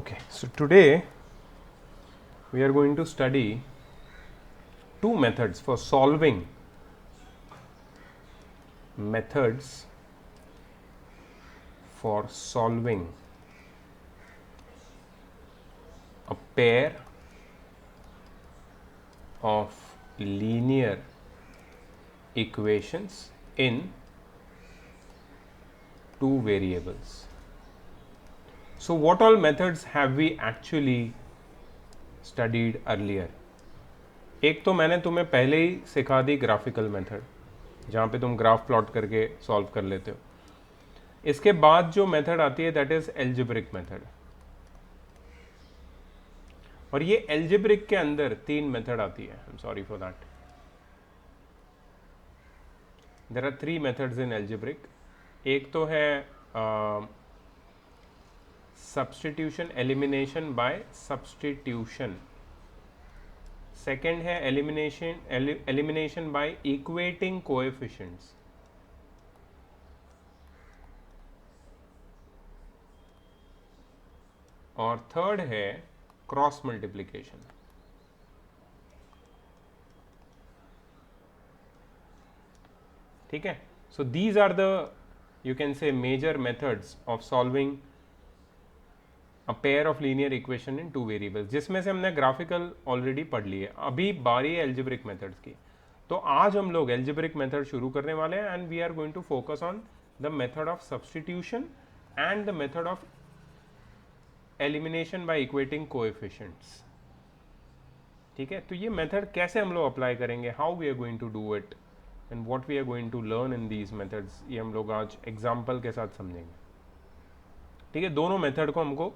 Okay, so today we are going to study two methods for solving methods for solving a pair of linear equations in two variables. So what all methods have we actually studied earlier? एक तो मैंने तुम्हें पहले ही सिखा दी graphical method, जहाँ पे तुम graph plot करके सॉल्व कर लेते हो. इसके बाद जो मेथड आती है दैट इज एल्जेब्रिक मेथड. और ये एल्जेब्रिक के अंदर तीन मेथड आती है. I am sorry for that. There are three methods in algebraic. एक तो है substitution, elimination by substitution. Second है एलिमिनेशन बाय इक्वेटिंग कोएफिशिएंट्स. और थर्ड है क्रॉस मल्टीप्लिकेशन. ठीक है. So these are the you can say major methods of solving a pair of linear equation in two variables, जिसमें से हमने graphical already पढ़ ली है. अभी बारी है एल्जेब्रिक मेथड्स की. तो आज हम लोग एल्जेब्रिक मेथड शुरू करने वाले हैं and we are going to focus on the method of substitution and the method of elimination by equating coefficients. ठीक है. तो ये मेथड कैसे हम लोग अप्लाई करेंगे, how we are going to do it and what we are going to learn in these methods, ये हम लोग आज एग्जाम्पल के साथ समझेंगे. ठीक है. दोनों मेथड को हमको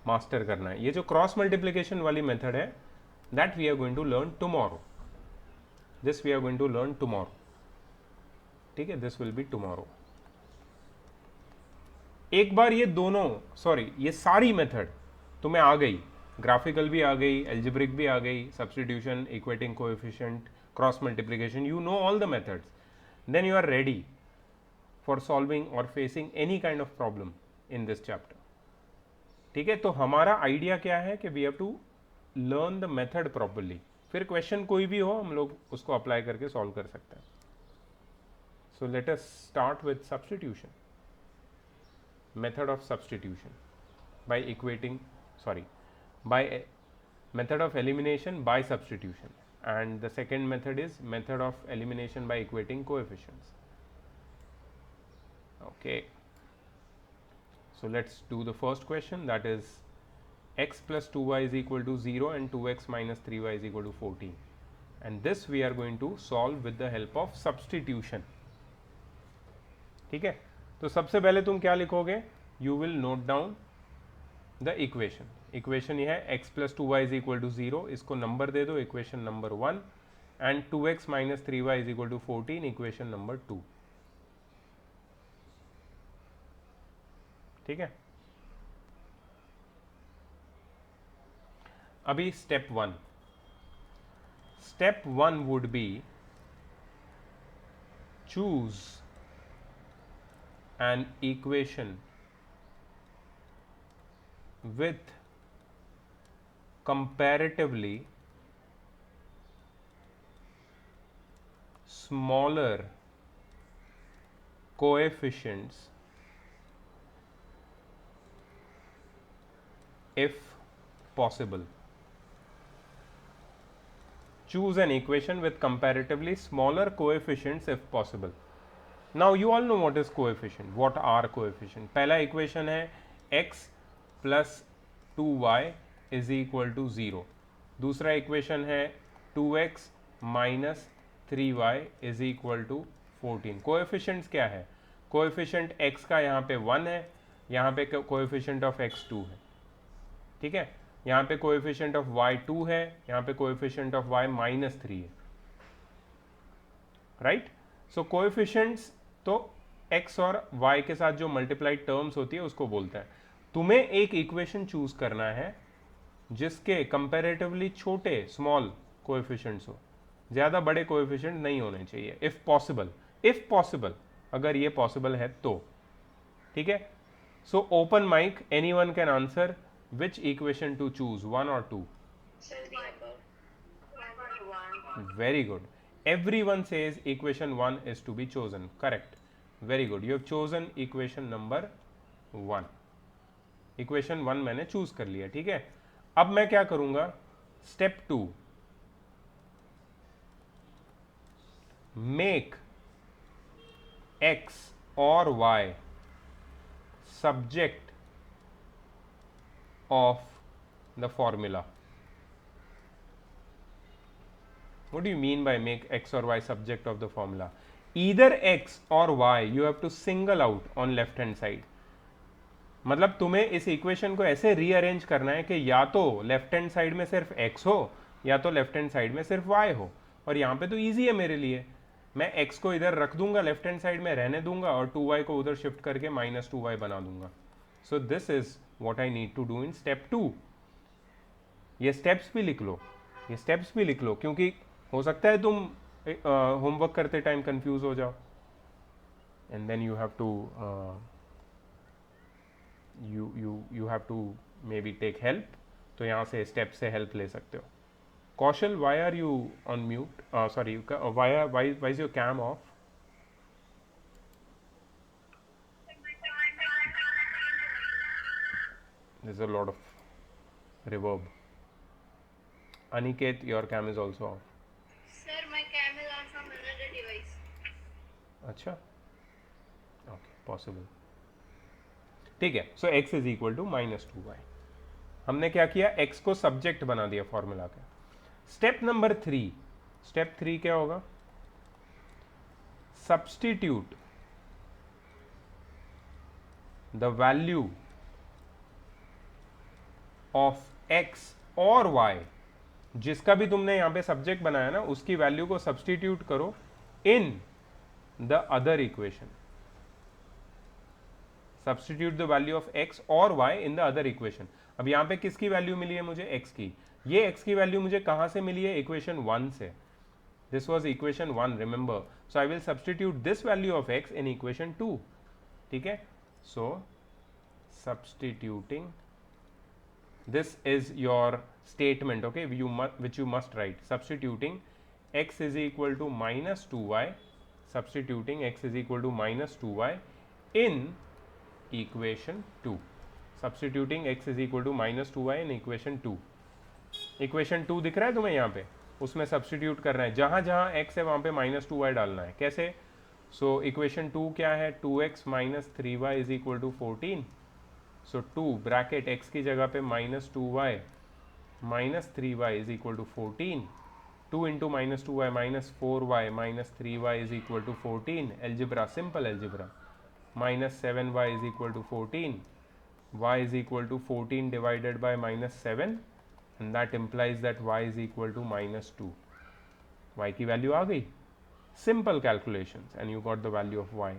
मास्टर करना है. ये जो क्रॉस मल्टीप्लिकेशन वाली मेथड है that we are going to learn tomorrow. This we are going to learn tomorrow. ठीक है. This will be tomorrow. एक बार ये दोनों ये सारी मेथड तुम्हें आ गई, ग्राफिकल भी आ गई, एल्जेब्रिक भी आ गई, substitution, equating coefficient, cross multiplication, you know all the methods, then you are ready for solving or facing any kind of problem in this chapter. ठीक है. तो हमारा आइडिया क्या है कि we have to learn the method properly. फिर question कोई भी हो हम लोग उसको अप्लाई करके सॉल्व कर सकते हैं. So let us start with substitution. Method of substitution by equating by method of elimination by substitution. And the second method is method of elimination by equating coefficients. Okay, so let's do the first question, that is x plus 2y is equal to 0 and 2x minus 3y is equal to 14, and this we are going to solve with the help of substitution. ठीक है. तो सबसे पहले तुम क्या लिखोगे, you will note down the equation. Equation ये है x plus 2y is equal to 0, इसको नंबर दे दो, equation number 1, and 2x minus 3y is equal to 14, equation number 2. ठीक है. अभी step 1. Step 1 would be choose an equation with comparatively smaller coefficients if possible. Choose an equation with comparatively smaller coefficients if possible. Now you all know what is coefficient. What are coefficient? पहला equation है x plus 2y is equal to 0. दूसरा equation है 2x minus 3y is equal to 14. Coefficients क्या है, coefficient x का यहाँ पे 1 है, यहाँ पे कोएफिशिएंट ऑफ x 2 है. ठीक है. यहाँ पे कोएफिशिएंट ऑफ y 2 है, यहाँ पे कोएफिशिएंट ऑफ y माइनस 3 है. राइट. सो कोएफिशिएंट्स तो x और y के साथ जो मल्टीप्लाइड टर्म्स होती है उसको बोलते हैं. तुम्हें एक इक्वेशन चूज करना है जिसके कंपैरेटिवली छोटे स्मॉल कोएफिशिएंट्स हो, ज़्यादा बड़े कोएफिशिएंट नहीं होने चाहिए इफ पॉसिबल, अगर ये पॉसिबल है तो. ठीक है. So open mic, anyone can answer. Which equation to choose, 1 or 2? Sir, the above. One. Very good. Everyone says equation 1 is to be chosen. Correct. Very good. You have chosen equation number 1. Equation 1 मैंने choose कर लिया, ठीक है. अब मैं क्या करूंगा, step 2, make x और y subject of the formula. What do you mean by make x or y subject of the formula? Either x or y you have to single out on left hand side. मतलब तुम्हें इस equation को ऐसे rearrange करना है कि या तो लेफ्ट हैंड साइड में सिर्फ x हो या तो लेफ्ट हैंड साइड में सिर्फ y हो. और यहाँ पे तो ईजी है मेरे लिए, मैं x को इधर रख दूंगा, लेफ्ट हैंड साइड में रहने दूंगा और 2y को उधर शिफ्ट करके -2y बना दूंगा. So this is what I need to do in step 2. ये स्टेप्स भी लिख लो, ये स्टेप्स भी लिख लो, क्योंकि हो सकता है तुम होमवर्क करते टाइम कंफ्यूज हो जाओ and then you have to you have to maybe take help. तो यहाँ से स्टेप से हेल्प ले सकते हो. कौशल, why are you on mute? Sorry, why is your cam off? There's a lot of reverb. Aniket, your cam is also off. Sir, my cam is on from another device. अच्छा, okay, possible. ठीक है. So x is equal to -2y. हमने क्या किया, x को subject बना दिया formula का. स्टेप नंबर 3, स्टेप 3 क्या होगा, substitute the value of x और y, जिसका भी तुमने यहां पे सब्जेक्ट बनाया ना उसकी वैल्यू को सब्स्टिट्यूट करो in the other equation. Substitute the value of x और y in the other equation. अब यहाँ पे किसकी वैल्यू मिली है मुझे, x की. ये x की वैल्यू मुझे कहाँ से मिली है, इक्वेशन 1 से. This was equation 1, remember. So I will substitute this value of x in equation 2. ठीक है. So substituting, this is your statement, okay, which you must write. Substituting x is equal to -2y, substituting x is equal to -2y in equation 2. substituting x is equal to -2y in equation 2. equation 2 दिख रहा है तुम्हें यहाँ पे, उसमें substitute करना है, जहाँ जहाँ x है वहाँ पे -2y डालना है. कैसे, सो इक्वेशन 2 क्या है, 2x - 3y is equal to 14. So 2 bracket x की जगह पे -2y -3y is equal to 14. 2 into -2y -4y -3y is equal to 14. Algebra, simple algebra. -7y is equal to 14. y is equal to 14 divided by -7, and that implies that y is equal to -2. y की value आ गई. Simple calculations and you got the value of y.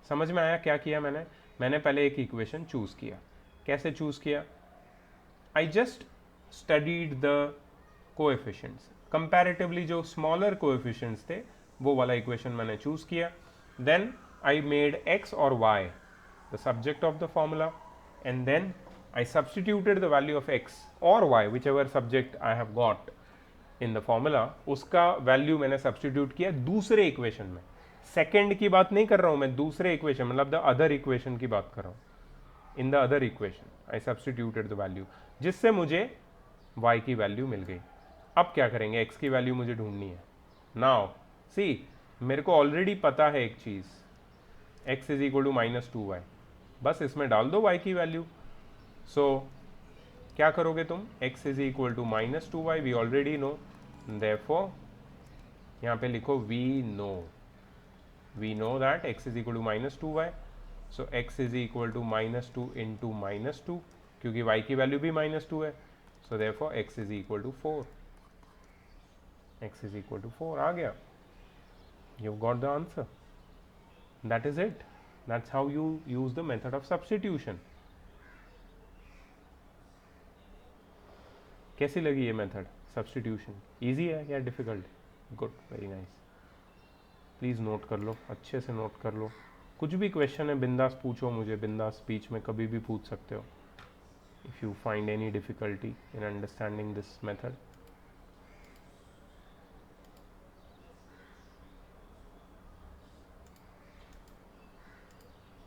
समझ में आया क्या किया मैंने. मैंने पहले एक इक्वेशन चूज किया. कैसे चूज किया, I just studied the coefficients. Comparatively जो स्मॉलर कोएफिशिएंट्स थे वो वाला इक्वेशन मैंने चूज किया. Then I made x or y the subject of the formula, and then I substituted the value of x or y, whichever subject I have got in the formula, उसका value मैंने substitute किया दूसरे equation में. Second की बात नहीं कर रहा हूं मैं, दूसरे इक्वेशन मतलब द अदर इक्वेशन की बात कर रहा हूं. In the other equation I substituted the value, जिससे मुझे y की वैल्यू मिल गई. अब क्या करेंगे, x की वैल्यू मुझे ढूंढनी है. नाउ सी, मेरे को ऑलरेडी पता है एक चीज, x is equal to -2y, बस इसमें डाल दो y की वैल्यू. सो क्या करोगे तुम, x is equal to -2y, we already know, therefore यहाँ पे लिखो we know that x is equal to -2y. So x is equal to -2 into -2, क्योंकि y की वैल्यू भी -2 है. So therefore x is equal to 4. x is equal to 4 आ गया. You've got the answer. That is it. That's how you use the method of substitution. कैसी लगी ये method substitution, easy है या difficult? Good, very nice. Please note कर लो, अच्छे से नोट कर लो. कुछ भी क्वेश्चन है बिंदास पूछो मुझे, बिंदास बीच में कभी भी पूछ सकते हो. if you find any difficulty in understanding this method.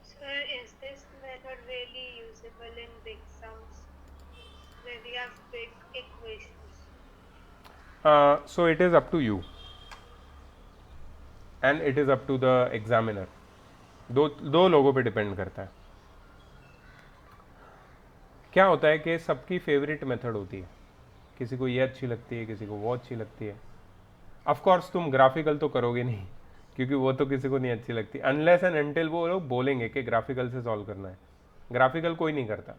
Sir, is this method really usable in big sums where we have big equations? So it is up to you and it is up to the examiner. दो लोगों पे depend करता है. क्या होता है कि सबकी फेवरेट मेथड होती है, किसी को ये अच्छी लगती है, किसी को वो अच्छी लगती है. ऑफ कोर्स तुम ग्राफिकल तो करोगे नहीं, क्योंकि वो तो किसी को नहीं अच्छी लगती, अनलेस एंड अनटिल वो लोग बोलेंगे कि ग्राफिकल से सॉल्व करना है. ग्राफिकल कोई नहीं करता.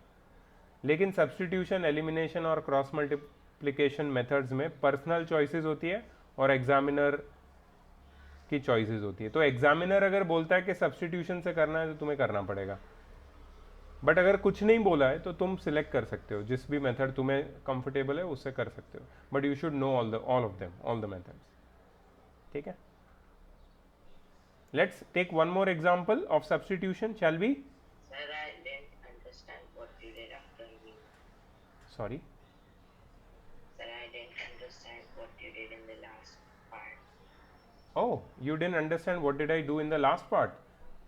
लेकिन सब्सटीट्यूशन, एलिमिनेशन और क्रॉस मल्टीप्लिकेशन मेथड्स में पर्सनल चॉइसेस होती है और एग्जामिनर की चॉइसेस होती है. तो एग्जामिनर अगर बोलता है कि सब्सटीट्यूशन से करना है तो तुम्हें करना पड़ेगा, बट अगर कुछ नहीं बोला है तो तुम सिलेक्ट कर सकते हो, जिस भी मेथड तुम्हें कंफर्टेबल है उससे कर सकते हो, but you should know all of them, all the methods. ठीक है, let's take one more example of substitution, shall we? Sir, I didn't understand what you did after me. Sorry? Sir, I didn't understand what you did in the last part. Oh, you didn't understand what did I do in the last part?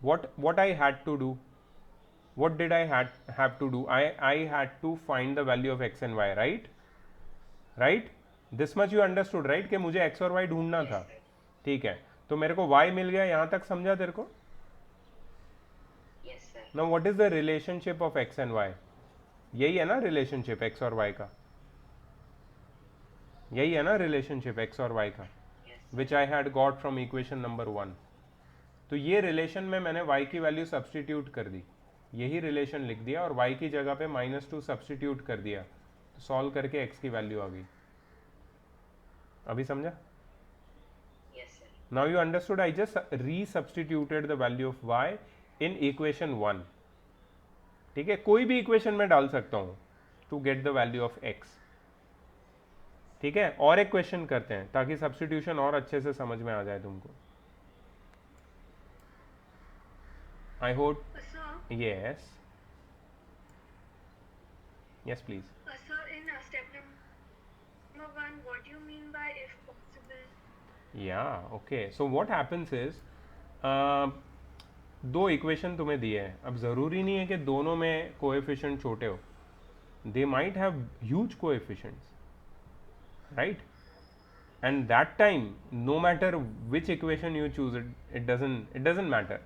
What I had to do? What did I have to do? I had to find the value of x and y, right? Right? This much you understood, right? कि मुझे x और y ढूंढना था. ठीक है, तो मेरे को y मिल गया, यहाँ तक समझा तेरे को? Yes, sir. Now what is the relationship of x and y? यही है ना रिलेशनशिप x और y का? यही है ना रिलेशनशिप x और y का, Yes. which I had got from equation number 1. तो ये रिलेशन में मैंने y की वैल्यू सब्सटीट्यूट कर दी, यही रिलेशन लिख दिया और y की जगह पे -2 सब्सटीट्यूट कर दिया, तो सॉल्व करके x की वैल्यू आ गई. अभी समझा? Yes, sir. Now you understood, I just re-substituted the value of y in equation 1. ठीक है, कोई भी इक्वेशन में डाल सकता हूँ to get the value of x. ठीक है, और एक क्वेश्चन करते हैं ताकि सब्सटीट्यूशन और अच्छे से समझ में आ जाए तुमको. I hope. Sir, Yes. Yes, please. sir, in step number 1, what do you mean by if possible? Yeah, okay. So what happens is, दो इक्वेशन तुम्हें दिए हैं. अब ज़रूरी नहीं है कि दोनों में कोएफिशिएंट छोटे हो. They might have huge coefficients, right? And that time no matter which equation you choose, it doesn't matter.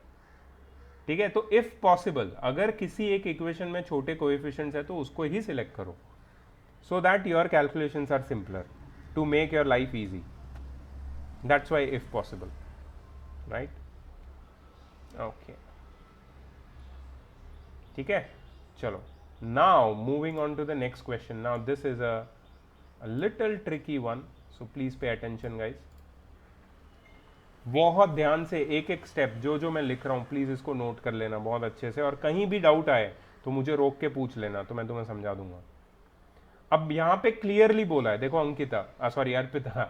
ठीक है, तो इफ पॉसिबल अगर किसी एक इक्वेशन में छोटे कोएफिशिएंट्स है तो उसको ही सिलेक्ट करो, so that your calculations are simpler to make your life easy. That's why if possible, right? Okay, ठीक है, चलो. Now moving on to the next question. Now this is a little tricky one, so please pay attention guys. बहुत ध्यान से एक एक step जो मैं लिख रहा हूँ प्लीज इसको नोट कर लेना बहुत अच्छे से, और कहीं भी डाउट आए तो मुझे रोक के पूछ लेना, तो मैं तुम्हें समझा दूंगा. अब यहाँ पे क्लियरली बोला है, देखो अंकिता, सॉरी अर्पिता,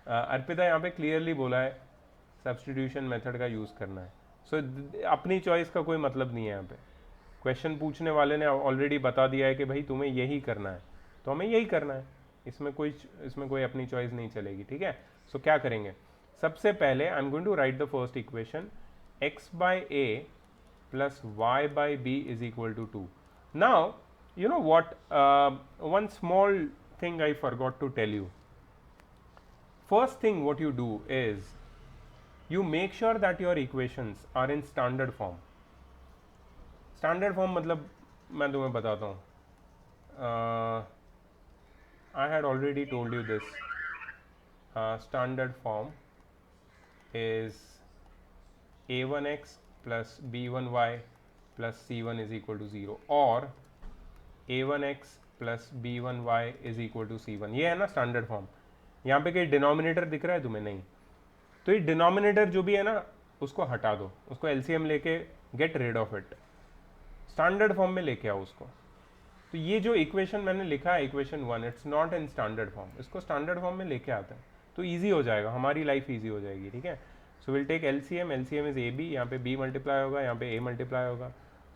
अर्पिता यहाँ पे क्लियरली बोला है सब्सटीट्यूशन मेथड का यूज करना है. सो अपनी चॉइस का कोई मतलब नहीं है यहाँ पे. क्वेश्चन पूछने वाले ने ऑलरेडी बता दिया है कि भाई तुम्हें यही करना है, तो हमें यही करना है. इसमें कोई अपनी चॉइस नहीं चलेगी. ठीक है, सो क्या करेंगे? सबसे पहले I am going to write the first equation, x by a plus y by b is equal to 2. Now you know what, one small thing I forgot to tell you. First thing what you do is you make sure that your equations are in standard form. Standard form मतलब मैं तुम्हें बताता हूँ. I had already told you this. Standard form is a1x plus b1y plus c1 is equal to 0, or a1x plus b1y is equal to c1. ये है ना standard form. यहाँ पे कहीं डिनोमिनेटर दिख रहा है तुम्हें? नहीं. तो ये डिनोमिनेटर जो भी है ना उसको हटा दो, उसको एलसीएम लेके get rid of it, standard form में लेके आओ उसको. तो ये जो इक्वेशन मैंने लिखा है equation 1, it's not in standard form, इसको स्टैंडर्ड फॉर्म में लेके आता है तो ईजी हो जाएगा, हमारी लाइफ ईजी हो जाएगी. ठीक है, so will take LCM. LCM is A B, यहाँ पे b मल्टीप्लाई होगा, यहाँ पे a मल्टीप्लाई होगा.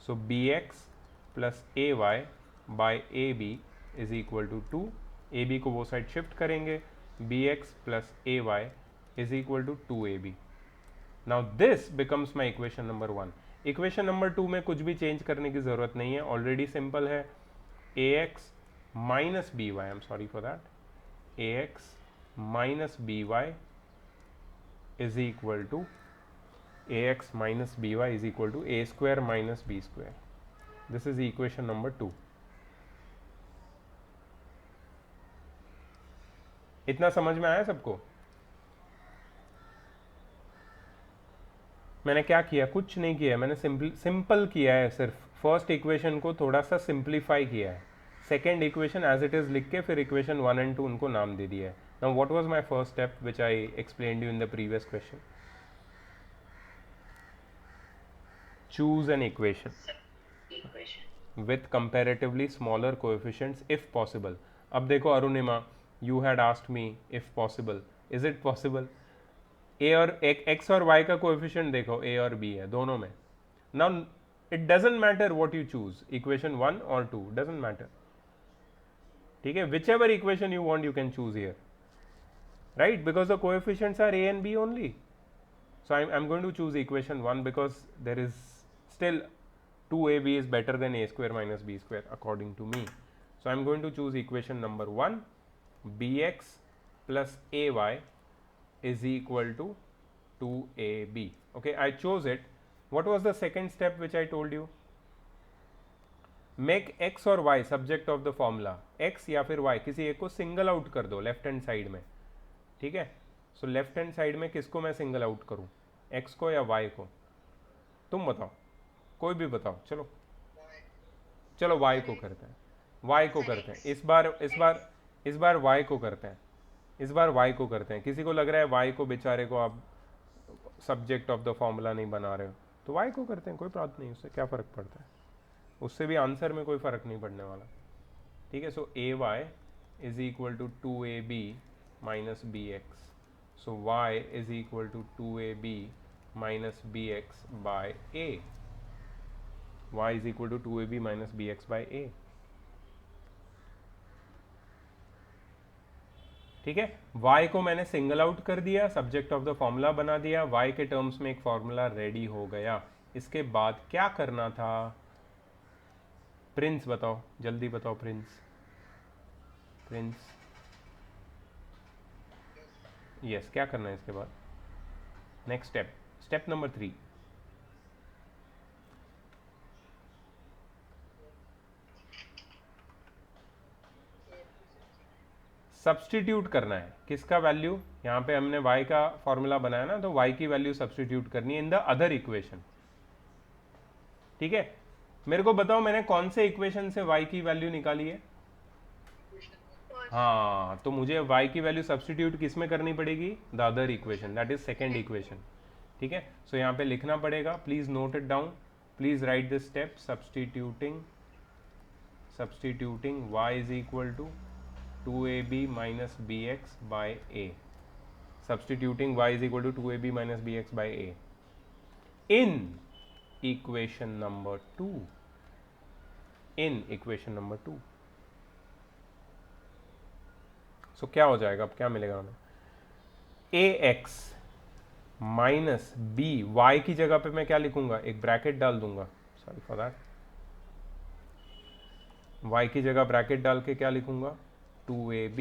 So bx plus ay by A B is equal to 2, A B को वो साइड शिफ्ट करेंगे, B X plus A Y is equal to 2ab. Now this becomes my equation number 1. इक्वेशन number 2 में कुछ भी change करने की जरूरत नहीं है, ऑलरेडी सिंपल है. A x minus b y, I am sorry for that, a x minus b y is equal to ax minus by is equal to a square minus b square. This is equation number 2. इतना समझ में आया सबको? मैंने क्या किया? कुछ नहीं किया, मैंने सिंपल किया है, सिर्फ फर्स्ट इक्वेशन को थोड़ा सा सिंप्लीफाई किया है, second equation as it is लिख के फिर इक्वेशन 1 and 2 उनको नाम दे दिया है. Now what was my first step which I explained you in the previous question? Choose an equation with comparatively smaller coefficients if possible. अब देखो Arunima, you had asked me if possible. Is it possible? a और x और y का coefficient देखो, a और b है दोनों में. Now it doesn't matter what you choose, equation 1 or 2 doesn't matter. ठीक है, whichever equation you want you can choose here, right? Because the coefficients are a and b only. So I'm going to choose equation 1 because there is still 2ab is better than a square minus b square according to me. So I'm going to choose equation number 1, bx plus ay is equal to 2ab. Okay, I chose it. What was the second step which I told you? Make x और y subject of the formula. x या फिर y किसी एक को single out कर दो left hand side में. ठीक है, सो लेफ्ट हैंड साइड में किसको मैं सिंगल आउट करूं, x को या y को? तुम बताओ, कोई भी बताओ. चलो चलो y को करते हैं, y को करते हैं. इस बार y को करते हैं, इस बार y को करते हैं. किसी को लग रहा है y को बेचारे को आप सब्जेक्ट ऑफ द फॉर्मूला नहीं बना रहे हो तो y को करते हैं, कोई बात नहीं, उससे क्या फ़र्क पड़ता है, उससे भी आंसर में कोई फ़र्क नहीं पड़ने वाला. ठीक है, so a Y is equal to 2ab minus b x. So y is equal to 2ab minus b x by a. y is equal to 2ab minus bx by a. ठीक है, y को मैंने single out कर दिया, subject of the formula बना दिया, y के terms में एक फॉर्मूला रेडी हो गया. इसके बाद क्या करना था? प्रिंस बताओ, जल्दी बताओ प्रिंस. यस, क्या करना है इसके बाद? Next step number 3. सब्सटीट्यूट करना है. किसका वैल्यू? यहाँ पे हमने y का फॉर्मूला बनाया ना, तो y की वैल्यू सब्सटीट्यूट करनी है इन द अदर इक्वेशन. ठीक है, मेरे को बताओ मैंने कौन से इक्वेशन से y की वैल्यू निकाली है? हाँ, तो मुझे y की वैल्यू सब्सटीट्यूट किस में करनी पड़ेगी? The other equation, that is second equation. ठीक है, सो यहाँ पे लिखना पड़ेगा, please note it down, please write this step. Substituting y is equal to 2ab minus bx by a. Substituting y is equal to 2ab minus bx by a in equation number 2. So क्या हो जाएगा? अब क्या मिलेगा हमें? ax minus b, y की जगह पे मैं क्या लिखूंगा? एक ब्रैकेट डाल दूंगा, सॉरी फॉर दैट. y की जगह ब्रैकेट डाल के क्या लिखूंगा? 2ab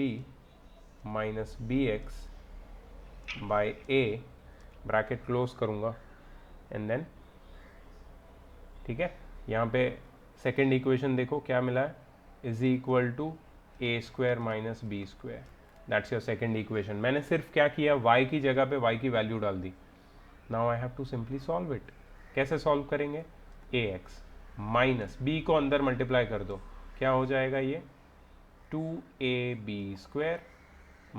minus bx by a, bracket close करूंगा एंड देन. ठीक है, यहाँ पे सेकेंड इक्वेशन देखो क्या मिला है, is equal to a square minus B square. That's your second equation. मैंने सिर्फ क्या किया? y की जगह पे y की वैल्यू डाल दी. Now I have to simply solve it. कैसे सॉल्व करेंगे? ax माइनस b को अंदर मल्टीप्लाई कर दो, क्या हो जाएगा ये? 2ab square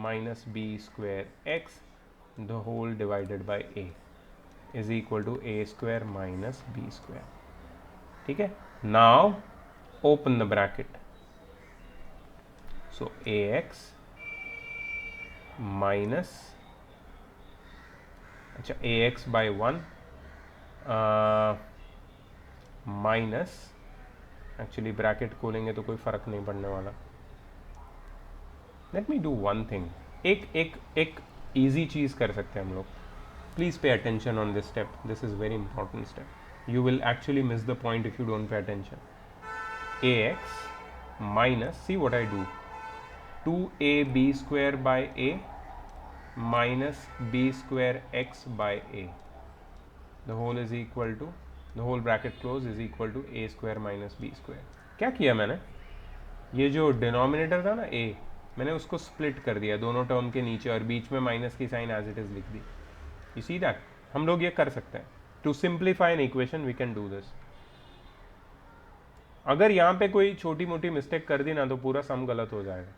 minus b square x the whole divided by a is equal to a square minus b square. ठीक है, now open the bracket. So ax minus, अच्छा ax by 1 minus, actually bracket खोलेंगे तो कोई फ़र्क नहीं पड़ने वाला. Let me do one thing. एक ईजी चीज़ कर सकते हैं हम लोग. Please pay attention on this step. This is very important step. You will actually miss the point if you don't pay attention. ax minus, see what I do, 2ab square by a minus b square x by a, the whole is equal to, the whole bracket close is equal to a square minus b square. क्या किया मैंने, ये जो denominator था ना a, मैंने उसको split कर दिया दोनों टर्म के नीचे और बीच में माइनस की साइन एज इट इज लिख दी. You see that. हम लोग ये कर सकते हैं. To simplify an equation we can do this. अगर यहाँ पे कोई छोटी मोटी मिस्टेक कर दी ना तो पूरा सम गलत हो जाएगा.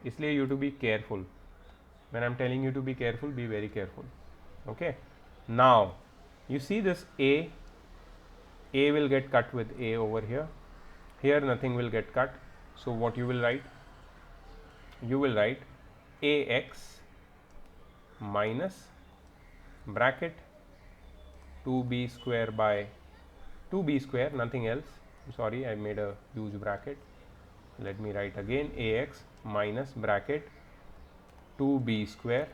इसलिए you to be careful. When I am telling you to be careful, be very careful. Okay, now you see this a will get cut with a over here. Here nothing will get cut. So what you will write? You will write ax minus bracket 2b square by 2b square, nothing else. Sorry, I made a huge bracket. Let me write again ax minus bracket 2b square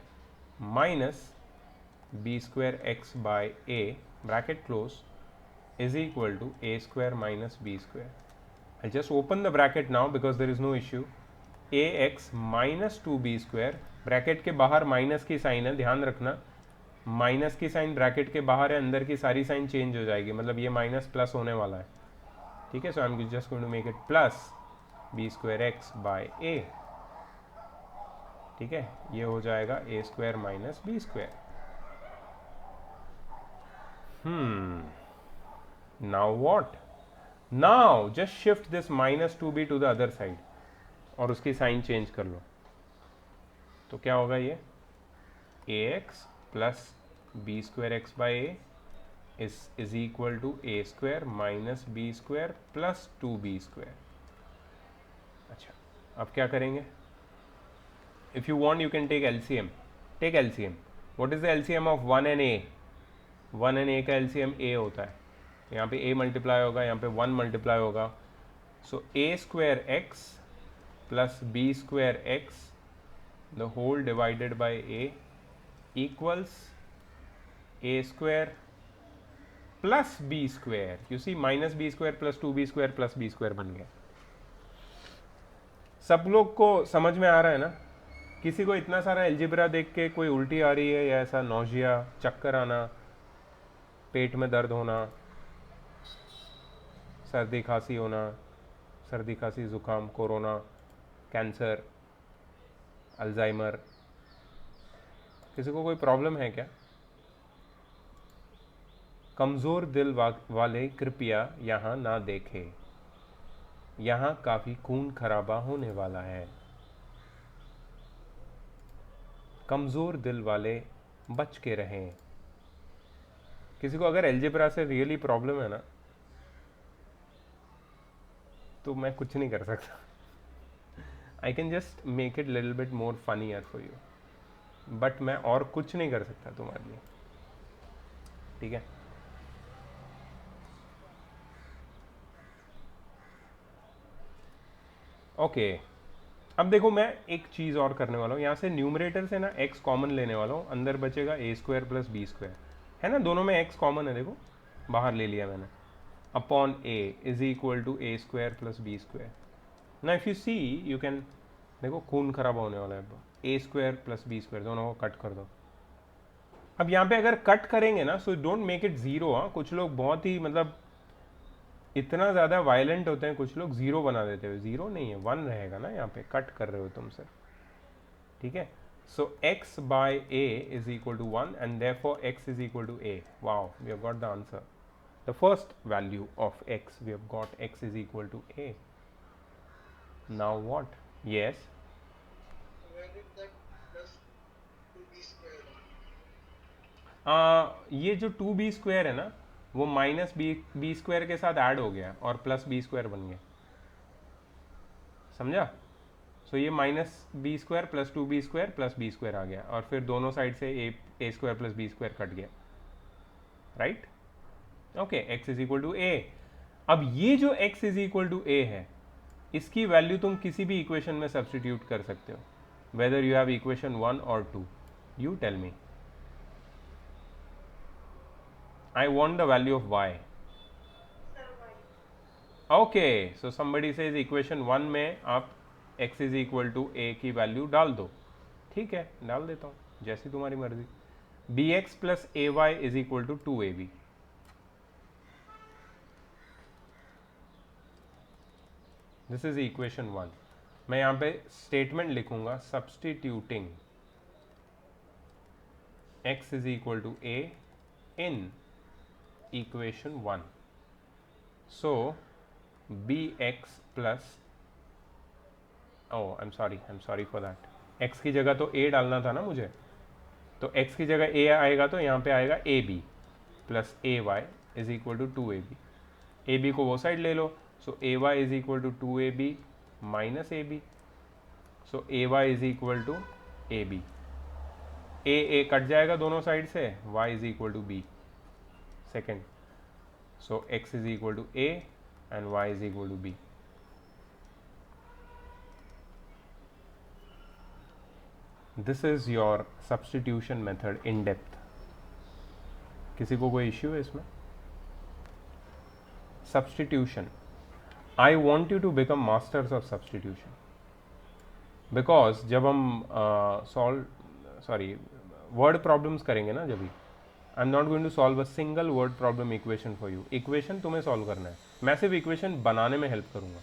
minus b square x by a bracket close is equal to a square minus b square. I just open the bracket now because there is no issue. ax minus 2b square, bracket के बाहर minus की sign है, ध्यान रखना minus की sign bracket के बाहर है, अंदर की सारी साइन चेंज हो जाएगी, मतलब ये माइनस प्लस होने वाला है. ठीक है, so I am just going to make it plus b square x by a. ठीक है, ये हो जाएगा a square minus b square. Now what? Now just shift this minus 2b to the other side और उसकी sign change कर लो. तो क्या होगा ये ax plus b square x by a is equal to a square minus b square plus 2b square. अच्छा, अब क्या करेंगे? If you want you can take LCM. Take LCM. What is the LCM of 1 and a? 1 and a का LCM a होता है. यहाँ पे a multiply होगा, यहाँ पे 1 मल्टीप्लाई होगा. So a square x plus b square x the whole divided by a equals a square plus b square. You see minus b square plus 2b square plus b square बन गया. सब लोग को समझ में आ रहा है ना? किसी को इतना सारा एल्जिब्रा देख के कोई उल्टी आ रही है या ऐसा नौजिया, चक्कर आना, पेट में दर्द होना, सर्दी खांसी होना, सर्दी खांसी जुकाम, कोरोना, कैंसर, अल्जाइमर, किसी को कोई प्रॉब्लम है क्या? कमज़ोर दिल वाले कृपया यहाँ ना देखें, यहाँ काफ़ी खून खराबा होने वाला है. कमज़ोर दिल वाले बच के रहें. किसी को अगर एल्जेब्रा से रियली प्रॉब्लम है ना तो मैं कुछ नहीं कर सकता. I can just make it little bit more funnier for you, but मैं और कुछ नहीं कर सकता तुम्हारे लिए. ठीक है, ओके. अब देखो मैं एक चीज़ और करने वाला हूँ. यहाँ से न्यूमरेटर से ना x कॉमन लेने वाला हूँ, अंदर बचेगा a square plus B square, है ना? दोनों में x कॉमन है, देखो बाहर ले लिया मैंने. Upon a is equal to a square plus B square. ना if you see you can, देखो खून खराब होने वाला है. a square plus B square दोनों को कट कर दो. अब यहाँ पे अगर कट करेंगे ना, so don't make it zero. हाँ, कुछ लोग बहुत ही मतलब इतना ज़्यादा वायलेंट होते हैं, कुछ लोग जीरो बना देते हैं. जीरो नहीं है, 1 रहेगा ना. यहाँ पे कट कर रहे हो तुम सिर्फ. ठीक है, so x by a is equal to 1 and therefore x is equal to a. Wow, we have got the answer. The first value of x, we have got x is equal to a. Now what? Yes, ये जो 2b square है ना वो minus B square के साथ add हो गया और प्लस बी स्क्वायर बन गया. समझा? सो ये minus B square plus 2b square plus B square आ गया और फिर दोनों साइड से a square plus B square cut गया. Right? Okay, x is equal to a. अब ये जो x is equal to a है, इसकी वैल्यू तुम किसी भी इक्वेशन में सब्सटीट्यूट कर सकते हो, वेदर यू हैव इक्वेशन 1 और 2. You tell me. I want the value of y. Okay, so somebody says equation 1 में आप x is equal to a की वैल्यू डाल दो. ठीक है, डाल देता हूँ, जैसी तुम्हारी मर्जी. bx plus ay is equal to 2ab. This is equation 1. मैं यहाँ पे स्टेटमेंट लिखूंगा, substituting x is equal to a in equation 1. So bx plus, I am sorry for that. x की जगह तो a डालना था ना मुझे, तो x की जगह a आएगा तो यहाँ पे आएगा ab plus ay is equal to 2ab. ab को वो साइड ले लो, so ay is equal to 2ab minus ab. So ay is equal to ab. a cut जाएगा दोनों साइड से, y is equal to b second. So x is equal to a and y is equal to b. This is your substitution method in depth. किसी को कोई issue है इसमें? Substitution. I want you to become masters of substitution. Because जब हम word problems करेंगे ना, जब भी I'm not going to solve a single word problem equation for you. Equation तुम्हें solve करना है, मैं सिर्फ equation बनाने में help करूँगा.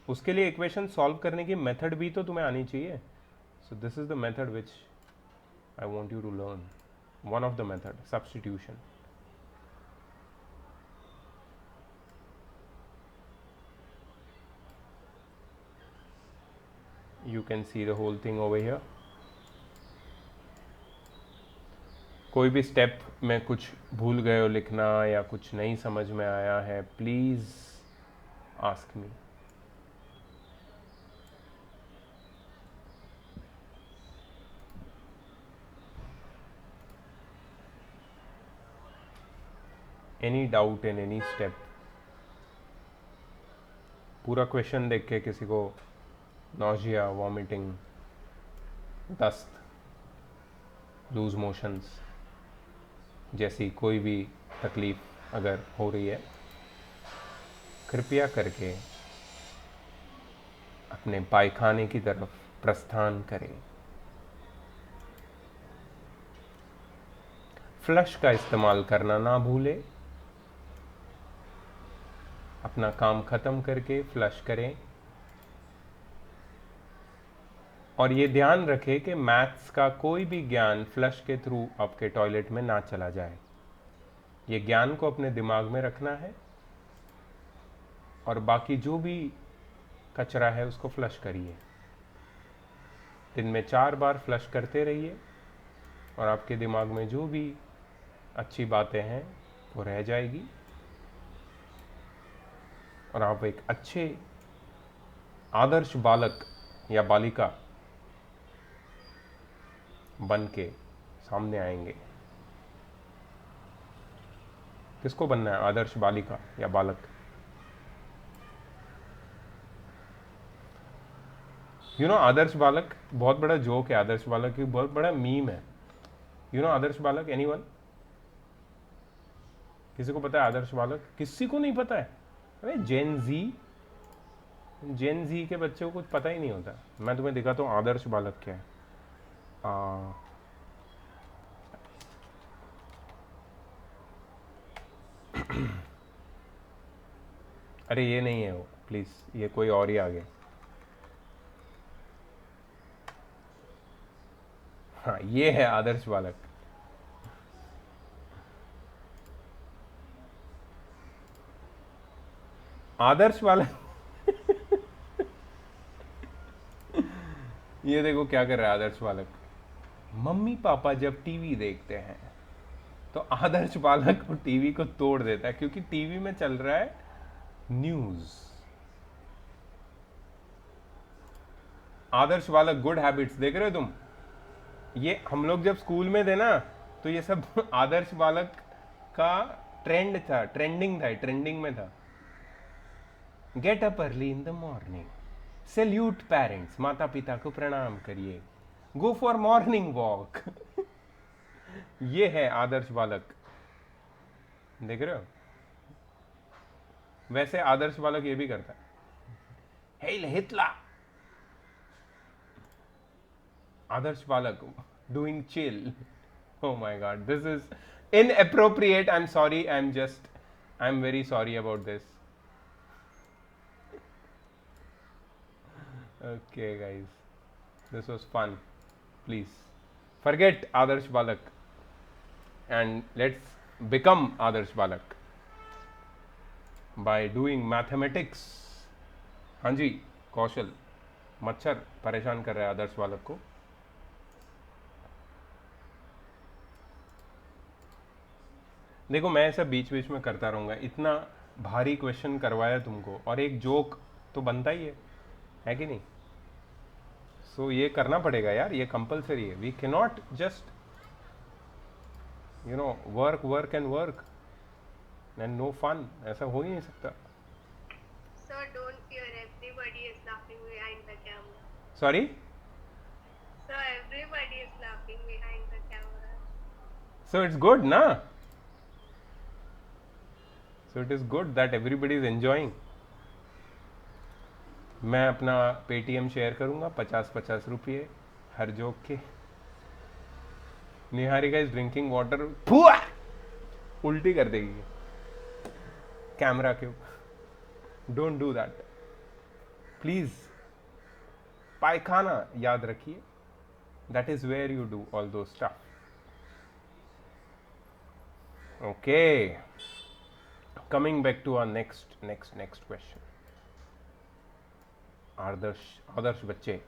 उसके लिए equation solve करने की method भी तो तुम्हें आनी चाहिए. So this is the method which I want you to learn. One of the method, substitution. You can see the whole thing over here. कोई भी स्टेप में कुछ भूल गए हो लिखना या कुछ नहीं समझ में आया है, please ask me. Any doubt in any step? पूरा क्वेश्चन देख के किसी को नॉजिया, वॉमिटिंग, दस्त, लूज मोशंस जैसी कोई भी तकलीफ अगर हो रही है, कृपया करके अपने पायखाने की तरफ प्रस्थान करें. फ्लश का इस्तेमाल करना ना भूलें. अपना काम खत्म करके फ्लश करें. और ये ध्यान रखें कि मैथ्स का कोई भी ज्ञान फ्लश के थ्रू आपके टॉयलेट में ना चला जाए. ये ज्ञान को अपने दिमाग में रखना है और बाकी जो भी कचरा है उसको फ्लश करिए. दिन में 4 बार फ्लश करते रहिए और आपके दिमाग में जो भी अच्छी बातें हैं वो रह जाएगी और आप एक अच्छे आदर्श बालक या बालिका बन के सामने आएंगे. किसको बनना है, आदर्श बालिका या बालक? आदर्श बालक बहुत बड़ा जोक है. आदर्श बालक की बहुत बड़ा मीम है. आदर्श बालक, एनीवन? किसी को पता है आदर्श बालक? किसी को नहीं पता है? अरे जेन जी के बच्चे को कुछ पता ही नहीं होता. मैं तुम्हें दिखाता हूँ आदर्श बालक क्या है. अरे ये नहीं है वो, प्लीज, ये कोई और ही आ गया. हाँ, ये है आदर्श बालक. आदर्श बालक ये देखो क्या कर रहा है आदर्श बालक. मम्मी पापा जब टीवी देखते हैं तो आदर्श बालक टीवी को तोड़ देता है क्योंकि टीवी में चल रहा है न्यूज. आदर्श बालक गुड हैबिट्स देख रहे हो तुम? ये हम लोग जब स्कूल में थे ना तो ये सब आदर्श बालक का ट्रेंड था, ट्रेंडिंग में था. Get up early in the morning, salute parents, माता पिता को प्रणाम करिए, गो फॉर मॉर्निंग वॉक। ये है आदर्श बालक, देख रहे हो? वैसे आदर्श बालक ये भी करता है, हेल हिटला। आदर्श बालक doing chill. Oh my god, this is inappropriate. I'm sorry. I'm very sorry about this. Okay, guys, this was fun. Please forget Adarsh Balak and let's become Adarsh Balak by doing mathematics. हाँ जी, कौशल, मच्छर परेशान कर रहा है आदर्श बालक को। देखो मैं ऐसा बीच बीच में करता रहूँगा, इतना भारी क्वेश्चन करवाया तुमको और एक जोक तो बनता ही है कि नहीं? सो ये करना पड़ेगा यार, ये कंपलसरी है। We can not just work work and work and no fun, ऐसा हो ही नहीं सकता। Sir, don't fear. Everybody is laughing behind the camera. Sorry, Sir, everybody is laughing behind the camera. So it's good ना, so it is good that everybody is enjoying. मैं अपना Paytm share करूंगा 50-50 रुपये हर joke के। Niharika is drinking water, उल्टी कर देगी camera के ऊपर। Don't do that please. पायखाना याद रखिए, that is where you do all those stuff. Okay, coming back to our next question. आदर्श बच्चे,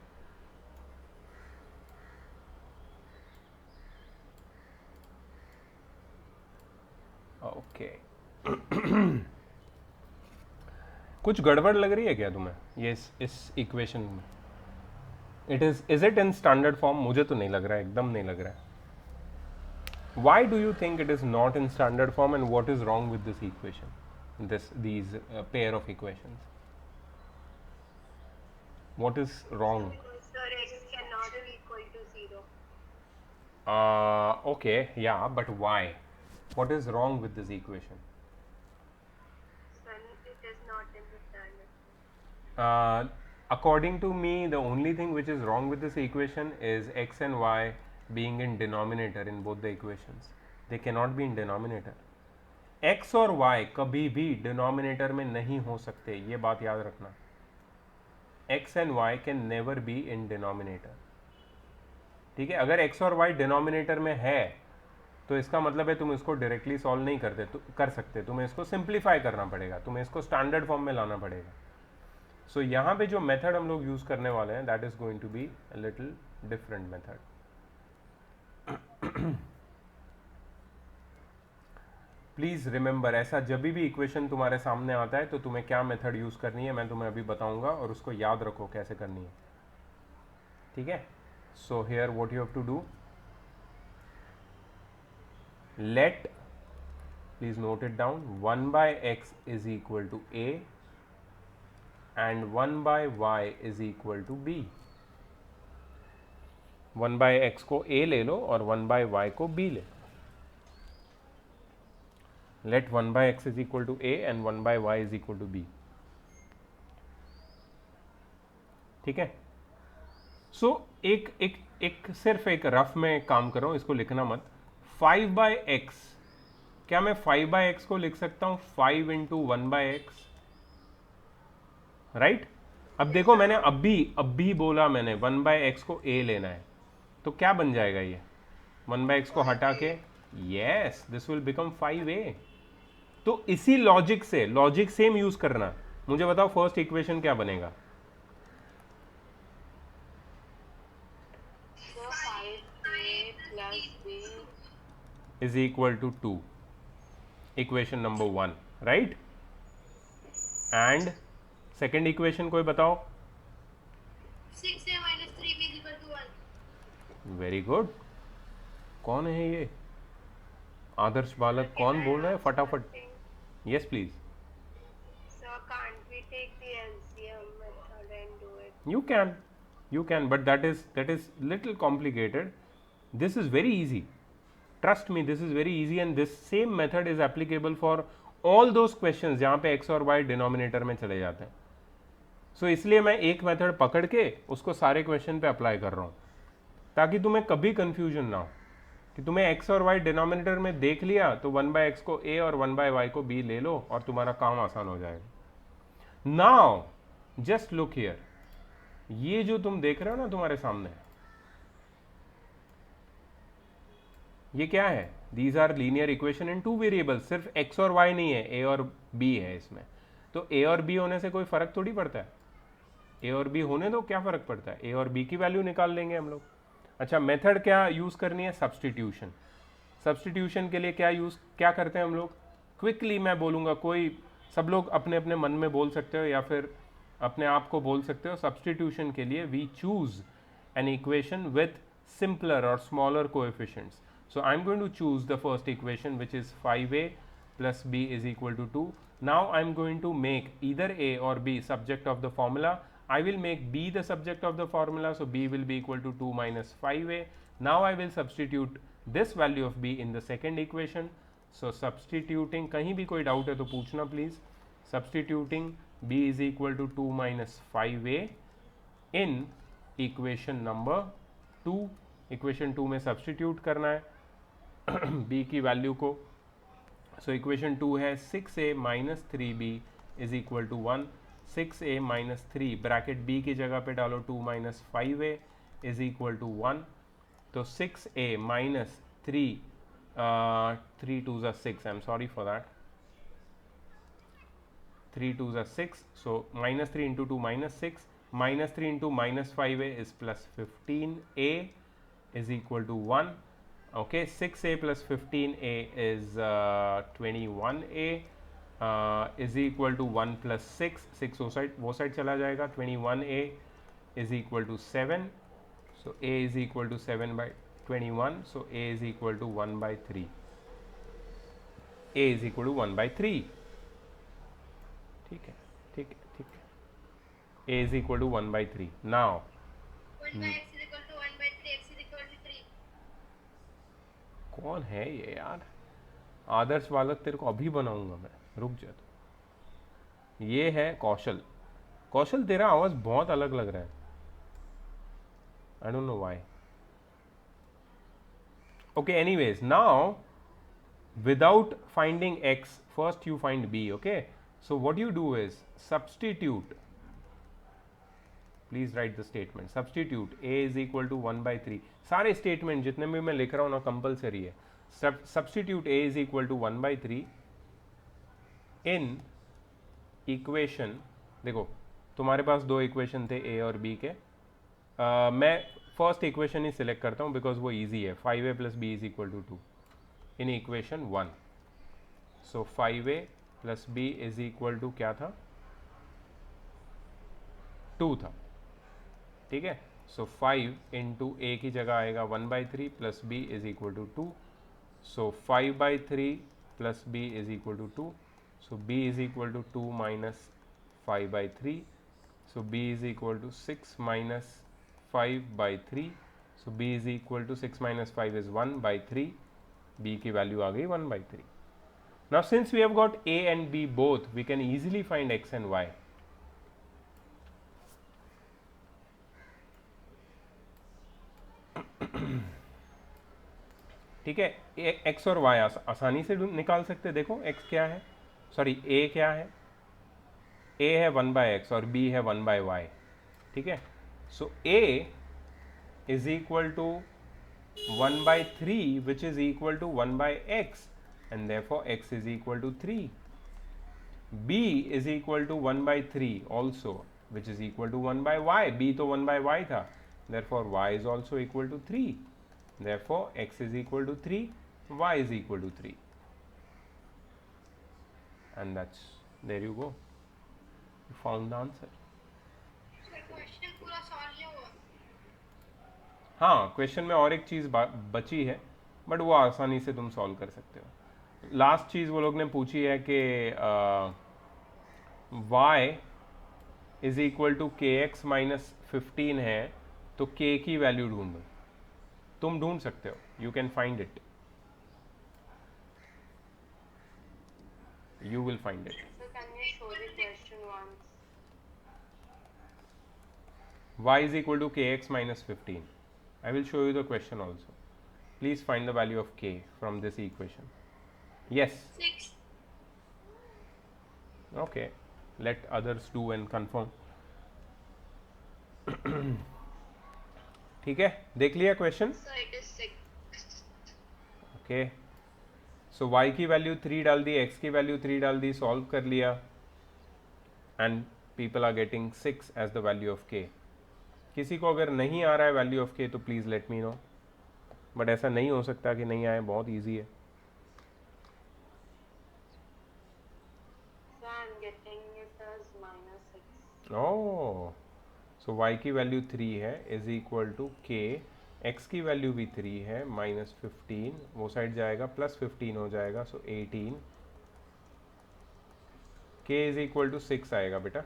ओके कुछ गड़बड़ लग रही है क्या तुम्हें ये इस इक्वेशन में? Is it in standard form? मुझे तो नहीं लग रहा है, एकदम नहीं लग रहा है। Why do you think it is not in standard form and what is wrong with this equation, these pair of equations? What is wrong? Because sir, x cannot be equal to 0. Okay, yeah, but why? What is wrong with this equation? Sir, it is not in the standard. According to me, the only thing which is wrong with this equation is x and y being in denominator in both the equations. They cannot be in denominator. x और y कभी भी denominator में नहीं हो सकते, ये बात याद रखना। x and y can never be in denominator. ठीक है, अगर x और y denominator में है तो इसका मतलब है तुम इसको डायरेक्टली सॉल्व नहीं कर सकते, तुम्हें इसको सिंप्लीफाई करना पड़ेगा, तुम्हें इसको स्टैंडर्ड फॉर्म में लाना पड़ेगा। सो यहाँ पे जो मेथड हम लोग यूज करने वाले हैं, that is going to be a little different method. Please remember, ऐसा जब भी इक्वेशन तुम्हारे सामने आता है तो तुम्हें क्या मेथड यूज करनी है मैं तुम्हें अभी बताऊंगा, और उसको याद रखो कैसे करनी है, ठीक है? So here what you have to do, let, please note it down, 1/x is equal to a and 1/y is equal to b। 1/x को a ले लो और 1/y को b ले लो। Let 1/x is equal to a and 1/y is equal to b। ठीक है? सो एक सिर्फ एक रफ में काम कर रहा हूं, इसको लिखना मत। 5/x, क्या मैं 5/x को लिख सकता हूं 5 इंटू 1/x? राइट? अब देखो मैंने अभी बोला मैंने 1/x को a लेना है, तो क्या बन जाएगा ये? 1/x को हटा के, yes, this will become 5a। तो इसी लॉजिक से, लॉजिक सेम यूज करना। मुझे बताओ फर्स्ट इक्वेशन क्या बनेगा? So 5a plus b is equal to 2, equation number 1, right? And second equation कोई बताओ? 6a minus 3b is equal to 1. Very good. कौन है ये आदर्श बालक? कौन बोल रहा है? फटाफट। Yes please. So can't we take you can, but that is little complicated. This is very easy. Trust me, this is very easy, and this same method is applicable for all those questions जहाँ पे x और y denominator में चले जाते हैं. सो इसलिए मैं एक मेथड पकड़ के उसको सारे क्वेश्चन पे अप्लाई कर रहा हूँ, ताकि तुम्हें कभी कंफ्यूजन ना हो कि तुम्हें x और y डिनोमिनेटर में देख लिया तो 1/x को a और 1/y को b ले लो और तुम्हारा काम आसान हो जाएगा. नाउ जस्ट लुक हियर, ये जो तुम देख रहे हो ना तुम्हारे सामने, ये क्या है? These are linear equation in two variable. सिर्फ x और y नहीं है, a और b है इसमें. तो a और b होने से कोई फर्क थोड़ी पड़ता है. a और b होने दो, क्या फर्क पड़ता है? a और b की वैल्यू निकाल लेंगे हम लोग. अच्छा, मेथड क्या यूज करनी है? सब्सटीट्यूशन. सब्सटीट्यूशन के लिए क्या करते हैं हम लोग? क्विकली मैं बोलूंगा, कोई सब लोग अपने अपने मन में बोल सकते हो या फिर अपने आप को बोल सकते हो. सब्सटीट्यूशन के लिए we choose an equation with simpler और smaller coefficients. So I am going to choose the first equation, which is 5a plus b is equal to 2. Now I am going to make either a or b subject of the formula. I will make b the subject of the formula, so b will be equal to 2 minus 5a. Now I will substitute this value of b in the second equation. So substituting, कहीं भी कोई doubt है तो पूछना please. Substituting b is equal to 2 minus 5a in equation number 2. Equation 2 में substitute करना है b की वैल्यू को. सो इक्वेशन 2 है 6a minus 3b is equal to 1. 6a minus 3 bracket b की जगह पे डालो 2 minus 5a is equal to 1. तो 6a माइनस 3 3 2 ज़ा 6, आई एम सॉरी फॉर दैट, 3 2 ज़ा 6. So minus 3 into 2 minus 6, minus 3 into minus 5a is plus 15a is equal to 1. Okay, 6a plus 15a is 21a is equal to 1 plus 6. 6 वो side चला जाएगा. 21a is equal to 7. So a is equal to 7 by 21. So a is equal to 1 by 3. a is equal to 1 by 3. ठीक है, ठीक है, ठीक है. a is equal to 1 by 3. Now 1 by x is equal to 1 by 3, x is equal to 3. कौन है ये यार? आदर्श बालक तेरे को अभी बनाऊंगा मैं, रुक जा तू. ये है कौशल. कौशल, तेरा आवाज बहुत अलग लग रहा है. I don't know why. Okay, anyways, now without finding x, first you find b. Okay, so what you do is substitute. Please write the statement. Substitute a is equal to 1 by 3. सारे statement जितने भी मैं लिख रहा हूँ ना compulsory है. Substitute a is equal to 1 by 3 in equation. देखो, तुम्हारे पास दो इक्वेशन थे a और b के. मैं फर्स्ट इक्वेशन ही सिलेक्ट करता हूँ बिकॉज वो ईजी है. 5a plus b is equal to 2 in equation 1. So 5a plus b is equal to क्या था? 2 था. ठीक है. सो 5 इंटू ए की जगह आएगा 1 by 3 plus b is equal to 2. So 5 by 3 plus b is equal to 2. So b is equal to 2 minus 5 by 3. So b is equal to 6 minus 5 by 3. So b is equal to 6 minus 5 is 1 by 3. B की value आ गई 1 by 3. Now since we have got a and b both, we can easily find x and y. ठीक है, x और y आसानी से निकाल सकते. देखो x क्या है, सॉरी a क्या है. a है 1 बाई एक्स और b है 1 बाई वाई. ठीक है. So a is equal to 1 by 3 which is equal to 1 by x and therefore x is equal to 3. b is equal to 1 by 3 also which is equal to 1 by y. b तो 1 by y था, therefore y is also equal to 3. Therefore, x is equal to 3, y is equal to 3. And there you go. You found the answer. Question पूरा solve नहीं हुआ. हाँ, question में और एक चीज़ बची है, बट वो आसानी से तुम सॉल्व कर सकते हो. लास्ट चीज़ वो लोग ने पूछी है कि y इज इक्वल टू के एक्स माइनस 15 है, तो k की वैल्यू ढूंढो। तुम ढूंढ सकते हो, you can find it, you will find it. So can you show the question once? Y is equal to kx minus 15. I will show you the question also. Please find the value of k from this equation. Yes. 6. Okay. Let others do and confirm. ठीक है, देख लिया question? So it is 6. Okay, so y की value 3 डाल दी, x की value 3 डाल दी, solve कर लिया, and people are getting 6 as the value of k. किसी को अगर नहीं आ रहा है वैल्यू ऑफ k तो please let me know, but ऐसा नहीं हो सकता कि नहीं आए, बहुत ईजी है. So I'm getting it as -6. Oh, so y की वैल्यू 3 है is equal to k, x की वैल्यू भी 3 है, -15 वो साइड जाएगा, +15 हो जाएगा, सो 18. k इज इक्वल टू 6 आएगा बेटा,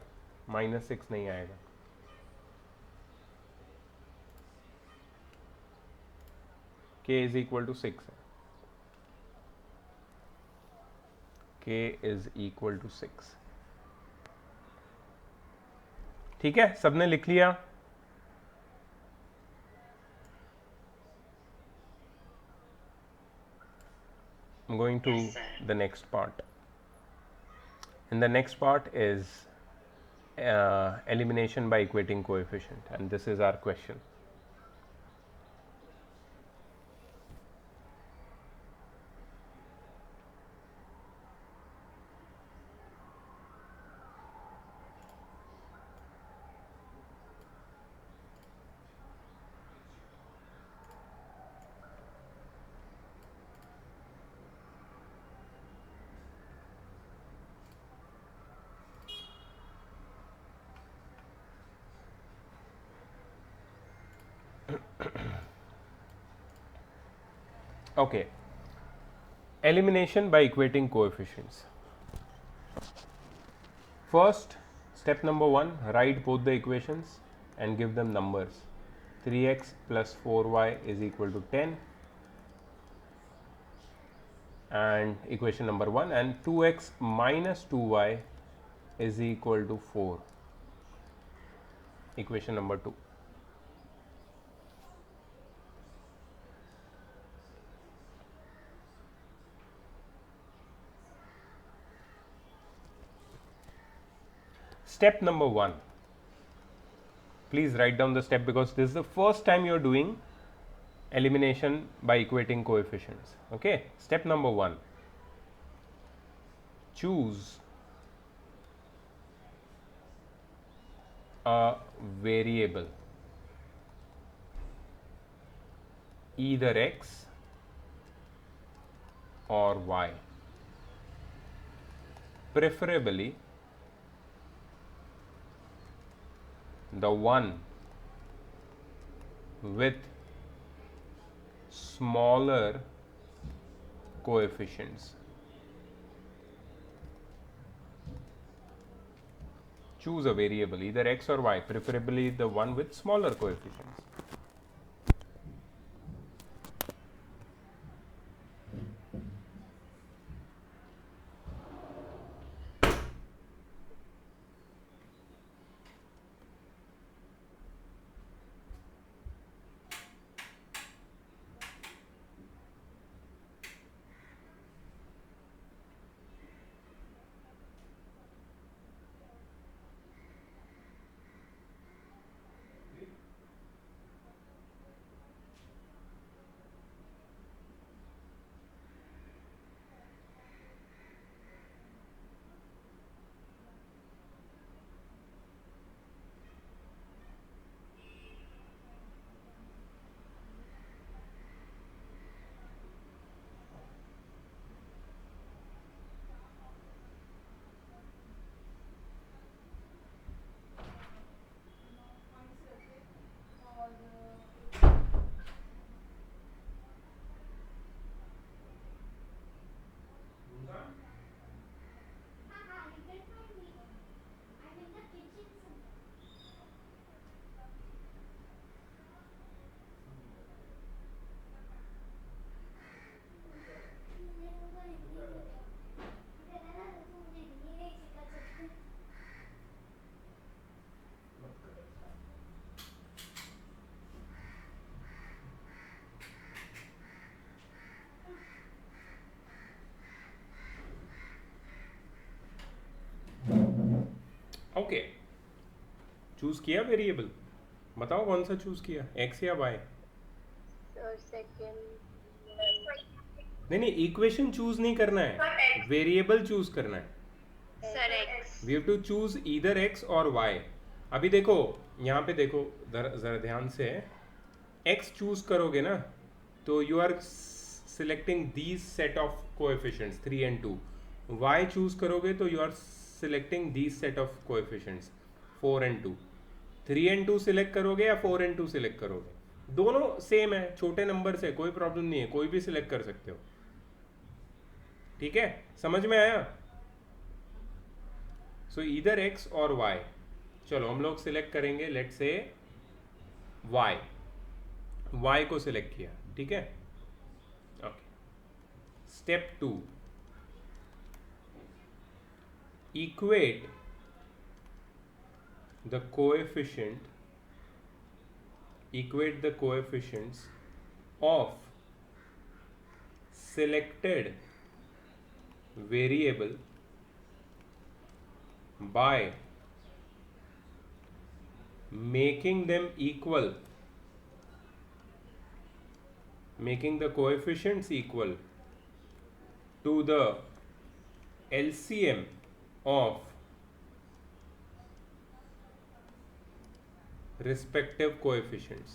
-6 नहीं आएगा. k इज इक्वल टू 6 है, k इज इक्वल टू 6. ठीक है, सबने लिख लिया? I'm going to Yes, sir. the next part. And the next part is elimination by equating coefficient, and this is our question. Okay, elimination by equating coefficients. First, step number 1, write both the equations and give them numbers. 3x plus 4y is equal to 10, and equation number 1, and 2x minus 2y is equal to 4, equation number 2. Step number 1, please write down the step because this is the first time you are doing elimination by equating coefficients. Okay, step number 1, choose a variable, either x or y, preferably the one with smaller coefficients. Choose a variable, either x or y, preferably the one with smaller coefficients. Choose किया variable? बताओ कौन सा choose किया, x या y? Second नहीं, equation choose नहीं करना है, वेरिएबल चूज करना है. Sir x we have to choose either x और वाई. अभी देखो यहाँ पे देखो, जरा ध्यान से, एक्स चूज करोगे ना तो you are selecting these set of coefficients 3 and 2. Y choose करोगे तो you are selecting these set of coefficients 4 and 2. 3 and 2 select करोगे या 4 and 2 सिलेक्ट करोगे? दोनों सेम है, छोटे नंबर से, कोई प्रॉब्लम नहीं है, कोई भी सिलेक्ट कर सकते हो. ठीक है, समझ में आया? सो ईदर एक्स और वाई. चलो हम लोग सिलेक्ट करेंगे, लेट से वाई. वाई को सिलेक्ट किया, ठीक है. Okay, step 2, equate the coefficients of selected variable by making them equal, making the coefficients equal to the LCM of respective coefficients.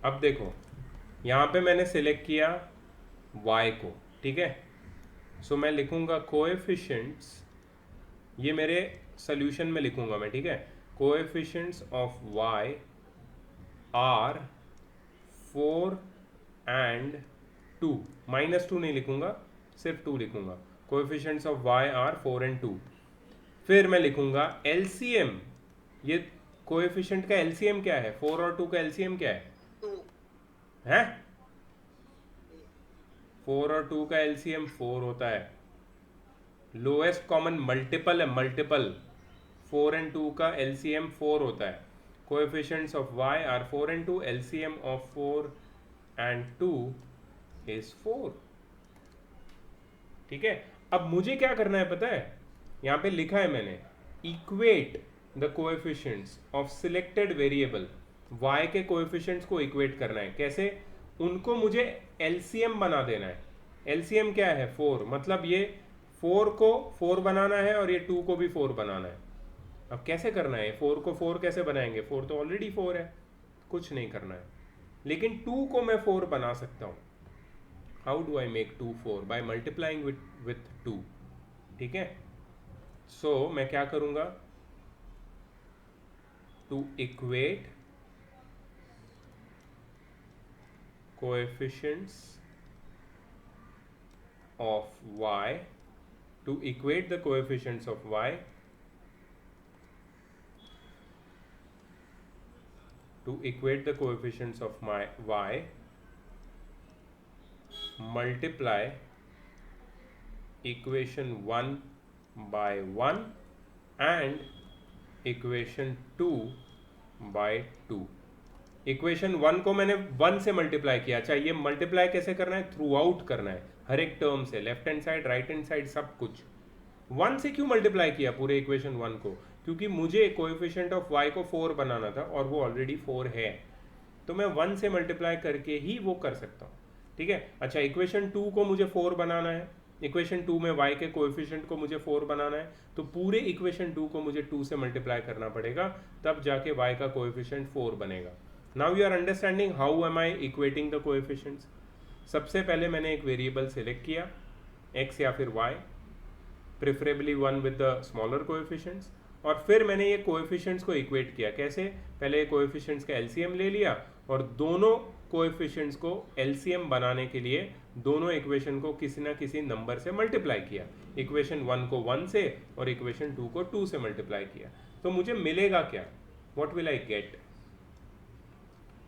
अब देखो यहाँ पे मैंने सिलेक्ट किया y को, ठीक है. सो मैं लिखूंगा कोएफिशिएंट्स, ये मेरे सोल्यूशन में लिखूंगा मैं, ठीक है. Coefficients of y are 4 and 2. -2 नहीं लिखूंगा, सिर्फ 2 लिखूंगा. Coefficients of y are 4 and 2. फिर मैं लिखूंगा LCM. ये कोएफिशिएंट का LCM क्या है? 4 और 2 का LCM क्या है? 2 हैं? 4 और 2 का LCM 4 होता है. लोएस्ट कॉमन मल्टीपल है, मल्टीपल. 4 and 2 का LCM 4 होता है. Coefficients of y are 4 and 2. LCM of 4 and 2 is 4. ठीक है. अब मुझे क्या करना है पता है? यहाँ पे लिखा है मैंने, equate the coefficients of selected variable. y के कोएफिशिएंट्स को इक्वेट करना है. कैसे? उनको मुझे LCM बना देना है. LCM क्या है? 4. मतलब ये 4 को 4 बनाना है और ये 2 को भी 4 बनाना है. अब कैसे करना है? 4 को 4 कैसे बनाएंगे? 4 तो ऑलरेडी 4 है, कुछ नहीं करना है. लेकिन 2 को मैं 4 बना सकता हूँ. How do I make 2 4? By multiplying with 2. ठीक है. सो मैं क्या करूँगा? To equate coefficients of y, to equate the coefficients of y, to equate the coefficients of my y, multiply equation 1 by 1 and equation 2 by 2. Equation 1 को मैंने 1 से multiply किया. अच्छा, ये मल्टीप्लाई कैसे करना है? थ्रू आउट करना है, हर एक टर्म से, left hand side, right hand side, सब कुछ. 1 से क्यों मल्टीप्लाई किया पूरे इक्वेशन 1 को? क्योंकि मुझे कोएफिशिएंट ऑफ y को 4 बनाना था और वो ऑलरेडी 4 है, तो मैं 1 से मल्टीप्लाई करके ही वो कर सकता हूँ. ठीक है. अच्छा, इक्वेशन 2 को मुझे 4 बनाना है. इक्वेशन 2 में y के कोएफिशिएंट को मुझे 4 बनाना है, तो पूरे इक्वेशन 2 को मुझे 2 से मल्टीप्लाई करना पड़ेगा, तब जाके y का कोएफिशिएंट 4 बनेगा. Now you are understanding how am I equating the coefficients. सबसे पहले मैंने एक वेरिएबल सेलेक्ट किया, x या फिर y, preferably 1 with the smaller coefficients, और फिर मैंने ये कोएफिशिएंट्स को इक्वेट किया. कैसे? पहले कोएफिशिएंट्स का LCM ले लिया और दोनों कोएफिशिएंट्स को LCM बनाने के लिए दोनों इक्वेशन को किसी ना किसी नंबर से मल्टीप्लाई किया. इक्वेशन 1 को 1 से और इक्वेशन 2 को 2 से मल्टीप्लाई किया. तो मुझे मिलेगा क्या? What will I get?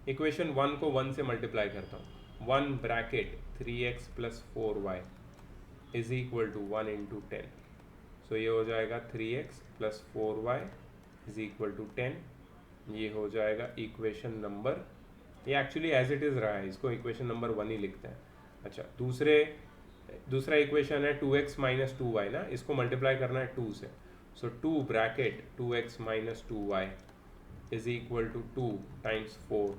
Equation 1 को 1 से मल्टीप्लाई करता हूँ. 1 bracket 3x plus 4y is equal to 1 into 10. So ये हो जाएगा 3x plus 4y is equal to 10. ये हो जाएगा इक्वेशन नंबर, ये एक्चुअली एज इट इज़ रहा है, इसको इक्वेशन नंबर 1 ही लिखते हैं. अच्छा, दूसरे दूसरा इक्वेशन है 2x माइनस 2y ना, इसको मल्टीप्लाई करना है 2 से, so 2 bracket 2x minus 2y is equal to 2 times 4,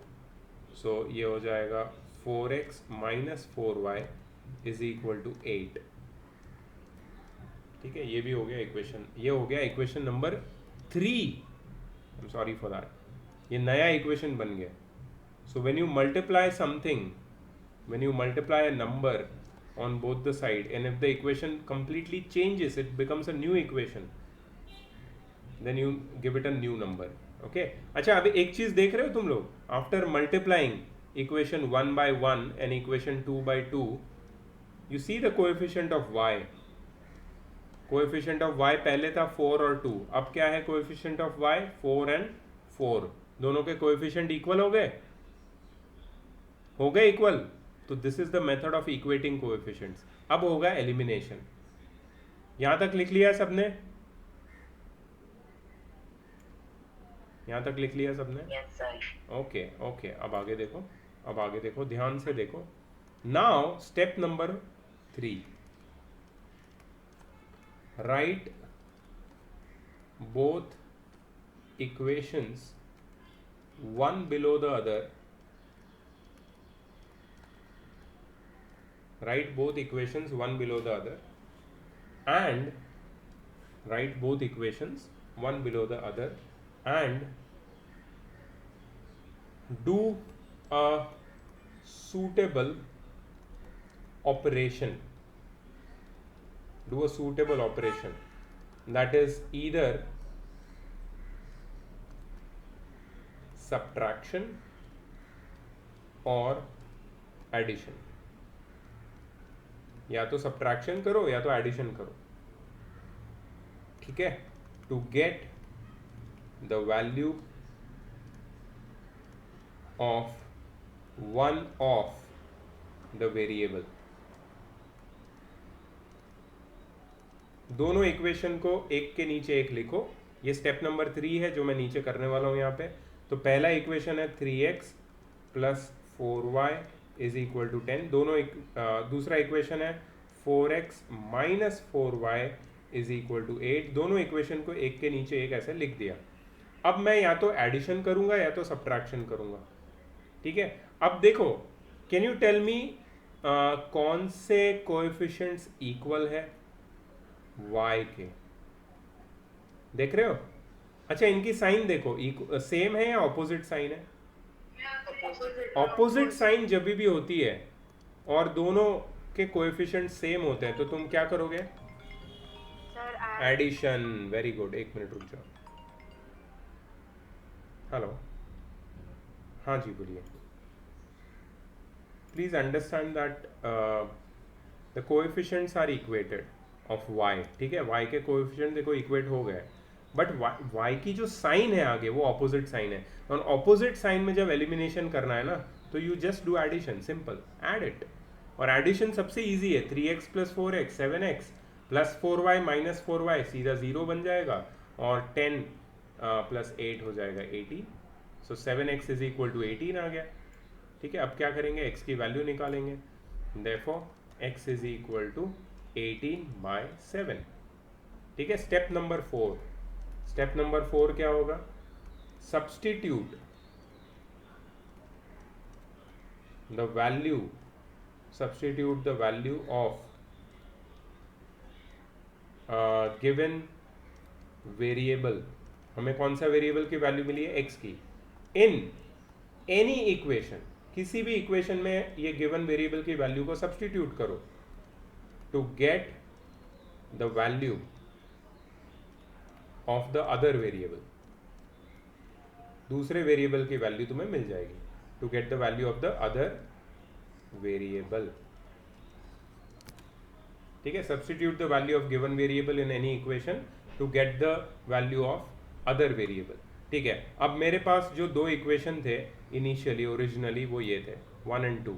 so ये हो जाएगा 4x minus 4y is equal to 8। ठीक है, ये भी हो गया इक्वेशन, ये हो गया equation number 3। I am sorry for that, ये नया इक्वेशन बन गया। So when you multiply something, when you multiply a number on both the side and if the equation completely changes, it becomes a new equation, then you give it a new number. Okay, अच्छा अभी एक चीज देख रहे हो तुम लोग, after multiplying equation 1 by 1 and equation 2 by 2, you see the coefficient of y. coefficient of y पहले था 4 और 2, अब क्या है coefficient of y? 4 and 4, दोनों के coefficient equal हो गए इक्वल। तो this is the method of equating coefficients. अब होगा एलिमिनेशन। यहां तक लिख लिया सबने? यहां तक लिख लिया सबने? Yes, sir. ओके ओके, अब आगे देखो, अब आगे देखो, ध्यान से देखो। Now step number 3, right both equations one below the other, write both equations one below the other, and write both equations one below the other, and do a suitable operation. Do a suitable operation, that is either subtraction or addition. या तो subtraction करो या तो addition करो। ठीक है, to get the value of one of the variable. दोनों equation को एक के नीचे एक लिखो। ये स्टेप नंबर 3 है जो मैं नीचे करने वाला हूं यहाँ पे। तो पहला इक्वेशन है 3x plus 4y is equal to 10। दोनों दूसरा इक्वेशन है 4x minus 4y is equal to 8। दोनों इक्वेशन को एक के नीचे एक ऐसे लिख दिया। अब मैं या तो एडिशन करूंगा या तो सब्ट्रैक्शन करूंगा। ठीक है, अब देखो, कैन यू टेल मी कौन से कोएफिशिएंट्स इक्वल है y के? देख रहे हो? अच्छा, इनकी साइन देखो, सेम है या ऑपोजिट साइन है? ऑपोजिट साइन जब भी होती है और दोनों के कोएफिशिएंट सेम होते हैं तो तुम क्या करोगे? एडिशन। वेरी गुड, एक मिनट रुक जाओ। हेलो, हाँ जी बोलिए। Please understand that the coefficients are equated of y। ठीक है, y के कोएफिशिएंट देखो इक्वेट हो गए, बट y की जो साइन है आगे वो ऑपोजिट साइन है। और ऑपोजिट साइन में जब एलिमिनेशन करना है ना तो you just do addition, simple, add it. और एडिशन सबसे इजी है, 3x plus 4x 7x plus 4y minus 4y सीधा 0 बन जाएगा, और 10 प्लस 8 हो जाएगा 18। सो 7x इज इक्वल टू 18 आ गया। ठीक है, अब क्या करेंगे? x की वैल्यू निकालेंगे। Therefore x is equal to 18/7। ठीक है, स्टेप नंबर 4। स्टेप नंबर 4 क्या होगा? Substitute the value, substitute the value of given variable. हमें कौन सा वेरिएबल की वैल्यू मिली है? x की। इन एनी इक्वेशन, किसी भी इक्वेशन में ये गिवन वेरिएबल की वैल्यू को सब्स्टिट्यूट करो to get the value of the other variable. दूसरे वेरिएबल की वैल्यू तुम्हें मिल जाएगी। To get the value of the other variable. ठीक है, substitute the value of given variable in any equation to get the value of other variable. ठीक है, अब मेरे पास जो दो इक्वेशन थे इनिशियली, ओरिजिनली, वो ये थे 1 और 2।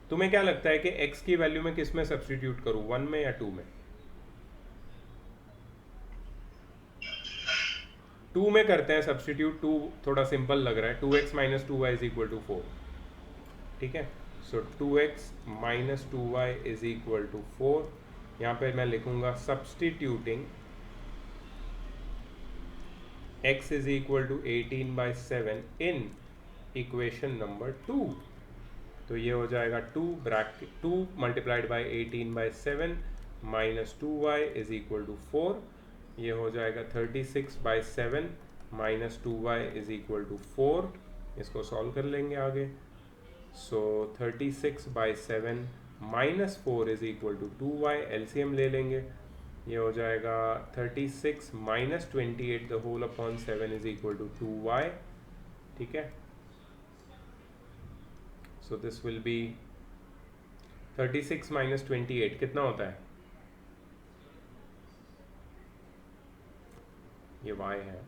तुम्हें क्या लगता है कि x की वैल्यू में किस में सब्स्टिट्यूट करूं, 1 में या 2 में? 2 में करते हैं सब्स्टिट्यूट। 2 थोड़ा सिंपल लग रहा है। 2x minus 2y is equal to 4। ठीक है, so 2x minus 2y is equal to 4. यहाँ पे मैं लिखूंगा substituting x is equal to 18/7 in equation number 2. तो ये हो जाएगा 2 bracket 2 multiplied by 18/7 minus 2y is equal to 4. ये हो जाएगा 36/7 minus 2y is equal to 4. इसको सॉल्व कर लेंगे आगे. So 36/7 minus 4 is equal to 2y. LCM ले लेंगे. ये हो जाएगा 36 minus 28 the whole upon 7 is equal to 2y. ठीक है. So this will be 36 minus 28 कितना होता है? ये y है.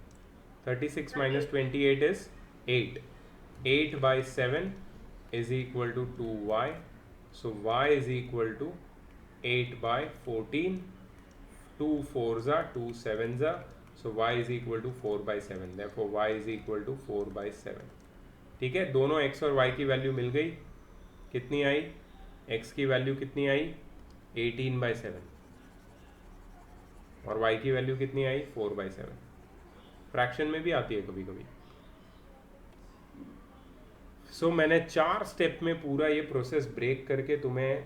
36 minus 28 is 8. 8/7 is equal to 2y. So y is equal to 8/14. 2 4s are 2 7s are. So y is equal to 4/7. Therefore y is equal to 4/7. ठीक है. दोनों x और y की वैल्यू मिल गई. कितनी आई? x की वैल्यू कितनी आई? 18/7 और y की वैल्यू कितनी आई? 4/7. फ्रैक्शन में भी आती है कभी कभी. सो मैंने 4 स्टेप में पूरा ये प्रोसेस ब्रेक करके तुम्हें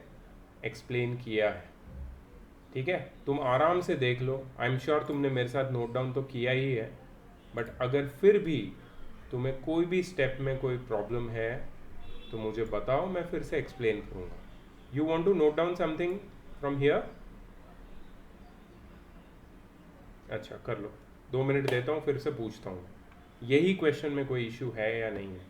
एक्सप्लेन किया है. ठीक है. तुम आराम से देख लो. आई एम श्योर तुमने मेरे साथ नोट डाउन तो किया ही है, बट अगर फिर भी तुम्हें कोई भी स्टेप में कोई प्रॉब्लम है तो मुझे बताओ, मैं फिर से एक्सप्लेन करूँगा. You want to note down something from here? अच्छा कर लो. 2 मिनट देता हूँ, फिर से पूछता हूँ यही क्वेश्चन में कोई इशू है या नहीं है.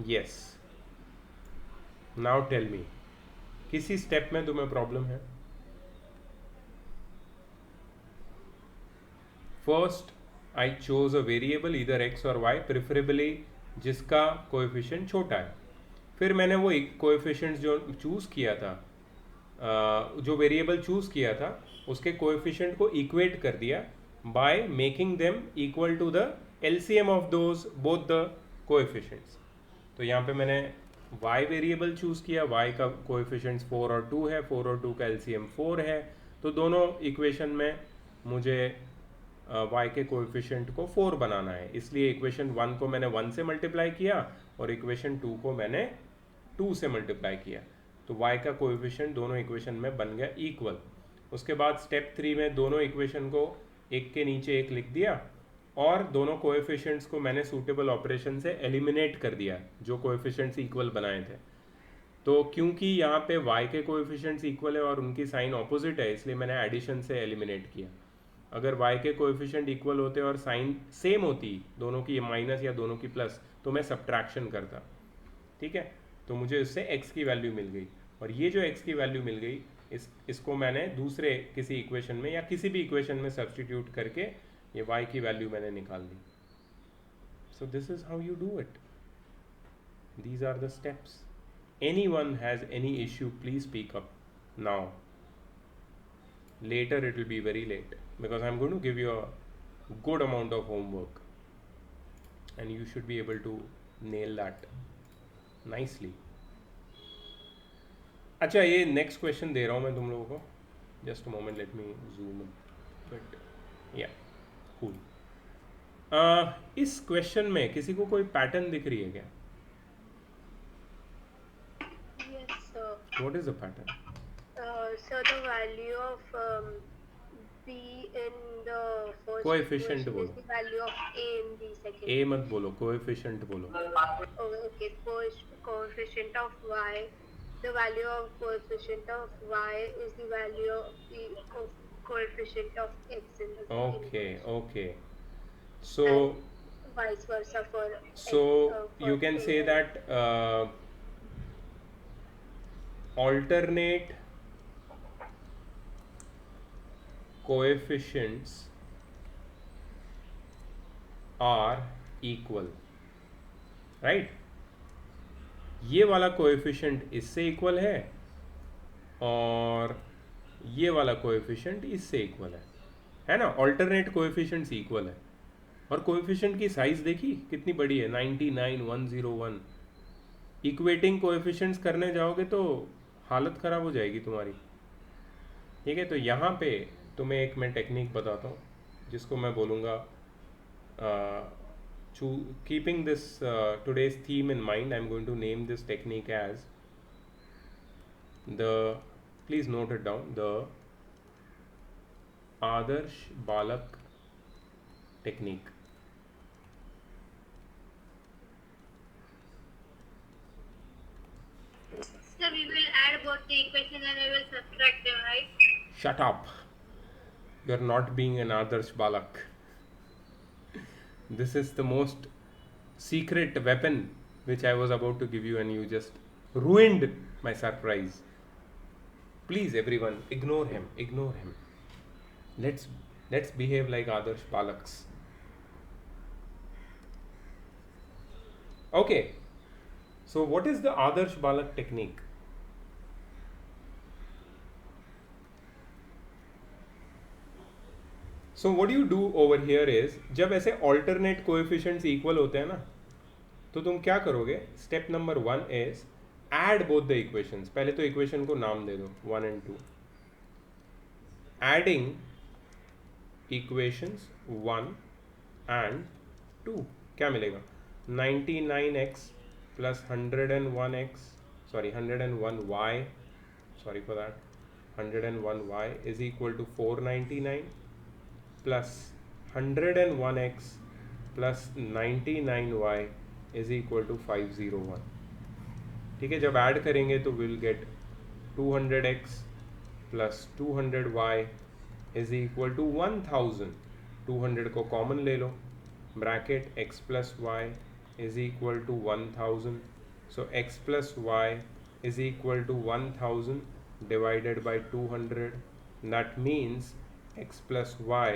यस. नाउ टेल मी, किसी स्टेप में तुम्हें प्रॉब्लम है? First I chose a variable इधर x और y, प्रेफरेबली जिसका कोएफिशिएंट छोटा है. फिर मैंने वो कोएफिशिएंट जो चूज किया था, जो वेरिएबल चूज किया था, उसके कोएफिशिएंट को इक्वेट कर दिया by making them equal to the LCM of those both the coefficients. तो यहाँ पे मैंने y वेरिएबल चूज़ किया. y का कोएफिशिएंट्स 4 और 2 है. 4 और 2 का एलसीएम 4 है. तो दोनों इक्वेशन में मुझे y के कोएफिशिएंट को 4 बनाना है. इसलिए इक्वेशन 1 को मैंने 1 से मल्टीप्लाई किया और इक्वेशन 2 को मैंने 2 से मल्टीप्लाई किया. तो y का कोएफिशिएंट दोनों इक्वेशन में बन गया इक्वल. उसके बाद स्टेप 3 में दोनों इक्वेशन को एक के नीचे एक लिख दिया और दोनों कोएफिशिएंट्स को मैंने सूटेबल ऑपरेशन से एलिमिनेट कर दिया जो कोएफिशिएंट्स इक्वल बनाए थे. तो क्योंकि यहाँ पे y के कोएफिशिएंट्स इक्वल है और उनकी साइन ऑपोजिट है, इसलिए मैंने एडिशन से एलिमिनेट किया. अगर y के कोएफिशिएंट इक्वल होते और साइन सेम होती, दोनों की माइनस या दोनों की प्लस, तो मैं सब्ट्रैक्शन करता. ठीक है. तो मुझे इससे x की वैल्यू मिल गई और ये जो x की वैल्यू मिल गई इसको मैंने दूसरे किसी इक्वेशन में या किसी भी इक्वेशन में सब्स्टिट्यूट करके ये y की वैल्यू मैंने निकाल दी. So this is how you do it. These are the steps. Anyone has any issue please speak up now. Later it will be very late because I'm going to give you a good amount of homework and you should be able to nail that nicely. अच्छा, ये next question दे रहा हूँ मैं तुम लोगों को. Just a moment, let me zoom but या cool. इस क्वेश्चन में किसी को कोई पैटर्न दिख रही है क्या? Yes, sir. What is the pattern? So the value of B in the first Coefficient equation is बोलो, the value of A in the second. a मत बोलो, coefficient बोलो. Oh, okay, coefficient of y. The value of coefficient of y is the value of the coefficient of x in the second Okay, equation, okay. and So vice versa for x you for can A say and that alternate coefficients are equal, right? ये वाला coefficient इससे equal है और ये वाला coefficient इससे equal है ना? ऑल्टरनेट कोएफिशिएंट्स इक्वल है और कोएफिशिएंट की साइज देखी कितनी बड़ी है, 99, 101. इक्वेटिंग कोएफिशिएंट्स करने जाओगे तो हालत ख़राब हो जाएगी तुम्हारी. ठीक है, तो यहाँ पे तुम्हें एक मैं टेक्निक बताता हूँ जिसको मैं बोलूँगा, keeping this today's theme in mind, I'm going to name this technique as the, please note it down, the Adarsh Balak technique. so we will add both the equation and we will subtract them, right? Shut up, you're not being an Adarsh Balak. This is the most secret weapon which I was about to give you and you just ruined my surprise. Please everyone, ignore him, ignore him. Let's behave like Adarsh Balaks. Okay, so what is the Adarsh Balak technique? So what you do over here is, जब ऐसे alternate coefficients equal होते हैं ना, तो तुम क्या करोगे? Step number 1 is add both the equations. पहले तो equation को नाम दे दो 1 and 2. Adding equations 1 and 2 क्या मिलेगा? 99x plus 101x, sorry 101y, sorry for that, 101y is equal to 499 plus 101x plus 99y is equal to 501. ठीक है, जब ऐड करेंगे तो will get 200x plus 200y is equal to 1000. 200 को common ले लो, bracket x plus y is equal to 1000. So x plus y is equal to 1000 divided by 200. That means x plus y